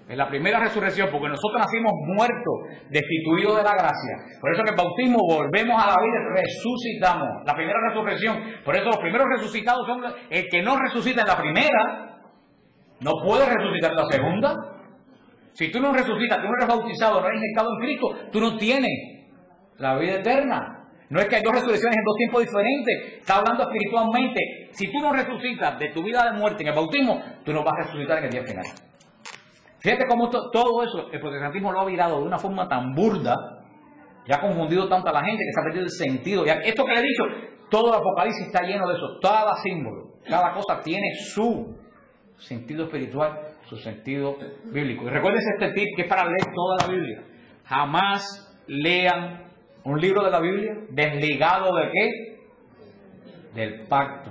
Es la primera resurrección, porque nosotros nacimos muertos, destituidos de la gracia. Por eso en el bautismo volvemos a la vida y resucitamos. La primera resurrección. Por eso los primeros resucitados son el que no resucita en la primera, no puede resucitar en la segunda. Si tú no resucitas, tú no eres bautizado, no eres inyectado en Cristo, tú no tienes la vida eterna. No es que hay dos resurrecciones en dos tiempos diferentes. Está hablando espiritualmente. Si tú no resucitas de tu vida de muerte en el bautismo, tú no vas a resucitar en el día final. Fíjate cómo todo eso, el protestantismo lo ha virado de una forma tan burda, y ha confundido tanto a la gente que se ha perdido el sentido. Y esto que le he dicho, todo el Apocalipsis está lleno de eso. Cada símbolo, cada cosa tiene su sentido espiritual, su sentido bíblico. Y recuérdense este tip que es para leer toda la Biblia. Jamás lean un libro de la Biblia desligado de ¿qué? Del pacto.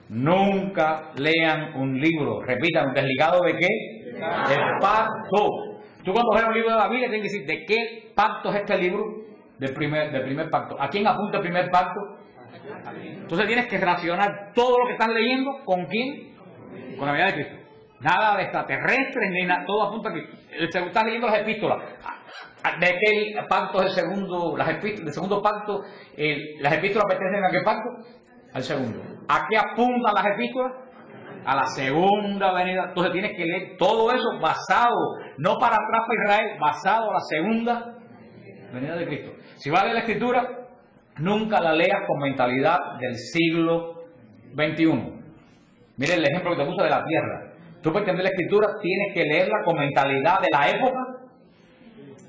Nunca lean un libro, repitan, desligado de ¿qué? Del pacto. Tú cuando lees un libro de la Biblia tienes que decir ¿de qué pacto es este libro? Del primer pacto. ¿A quién apunta el primer pacto? Entonces tienes que relacionar todo lo que estás leyendo ¿con quién? Con la venida de Cristo. Nada de extraterrestres ni nada, todo apunta a Cristo. Estás leyendo las epístolas. ¿De qué pacto es el segundo? El segundo pacto, las epístolas pertenecen a qué pacto? Al segundo. ¿A qué apuntan las epístolas? A la segunda venida. Entonces tienes que leer todo eso basado, no para atrás para Israel, basado a la segunda venida de Cristo. Si vas a leer la Escritura, nunca la leas con mentalidad del siglo XXI. Mire el ejemplo que te puse de la tierra. Tú para entender la Escritura tienes que leerla con mentalidad de la época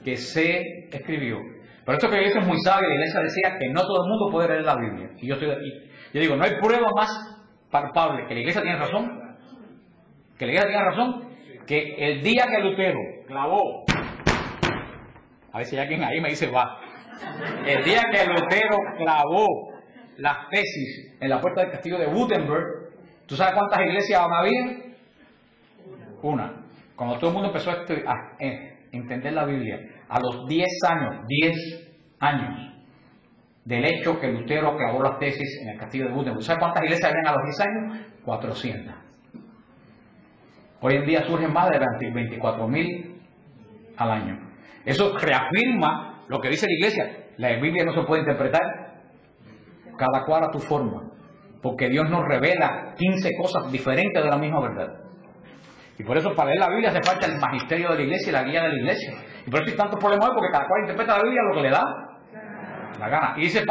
que se escribió. Por eso que la iglesia es muy sabia. La iglesia decía que no todo el mundo puede leer la Biblia. Y yo estoy aquí. Yo digo, no hay prueba más palpable que la iglesia tiene razón. Que la iglesia tiene razón. Que el día que Lutero clavó, a ver si hay alguien ahí me dice va. El día que Lutero clavó las tesis en la puerta del castillo de Wittenberg, ¿tú sabes cuántas iglesias había? Una. Cuando todo el mundo empezó a entender la Biblia, a los 10 años del hecho que Lutero clavó las tesis en el castillo de Wittenberg. ¿Sabes cuántas iglesias habían a los 10 años? 400. Hoy en día surgen más de 24.000 al año. Eso reafirma lo que dice la iglesia. La Biblia no se puede interpretar cada cual a tu forma, porque Dios nos revela 15 cosas diferentes de la misma verdad. Y por eso para leer la Biblia hace falta el magisterio de la iglesia y la guía de la iglesia. Y por eso hay tantos problemas hoy, porque cada cual interpreta la Biblia lo que le da la gana. Y dice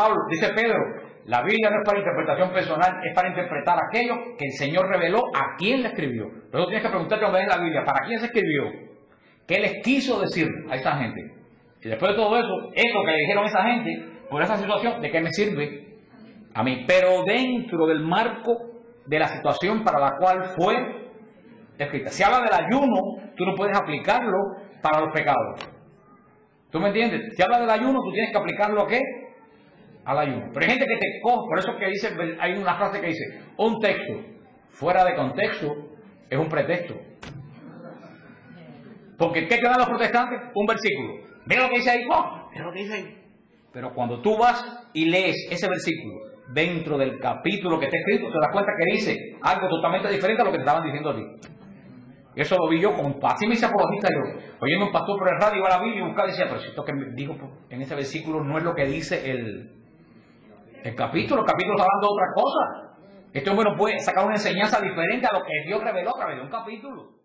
Pedro, la Biblia no es para interpretación personal, es para interpretar aquello que el Señor reveló a quién la escribió. Luego tienes que preguntarte cuando lees la Biblia, ¿para quién se escribió? ¿Qué les quiso decir a esa gente? Y después de todo eso, esto que le dijeron a esa gente, por esa situación, ¿de qué me sirve a mí? Pero dentro del marco de la situación para la cual fue escrita. Si habla del ayuno, tú no puedes aplicarlo para los pecados. ¿Tú me entiendes? Si habla del ayuno, tú tienes que aplicarlo ¿a qué? Al ayuno. Pero hay gente que te coge, por eso que dice, hay una frase que dice, un texto fuera de contexto es un pretexto. Porque ¿qué dan los protestantes? Un versículo. Mira lo que dice ahí, mira lo que dice ahí. Pero cuando tú vas y lees ese versículo dentro del capítulo que está escrito, te das cuenta que dice algo totalmente diferente a lo que te estaban diciendo a ti. Eso lo vi yo, así me hice apologista yo, oyendo un pastor por el radio, iba a la Biblia y buscaba y decía, pero si esto que me dijo en ese versículo no es lo que dice el capítulo está hablando de otra cosa. Este hombre no puede sacar una enseñanza diferente a lo que Dios reveló a través de un capítulo.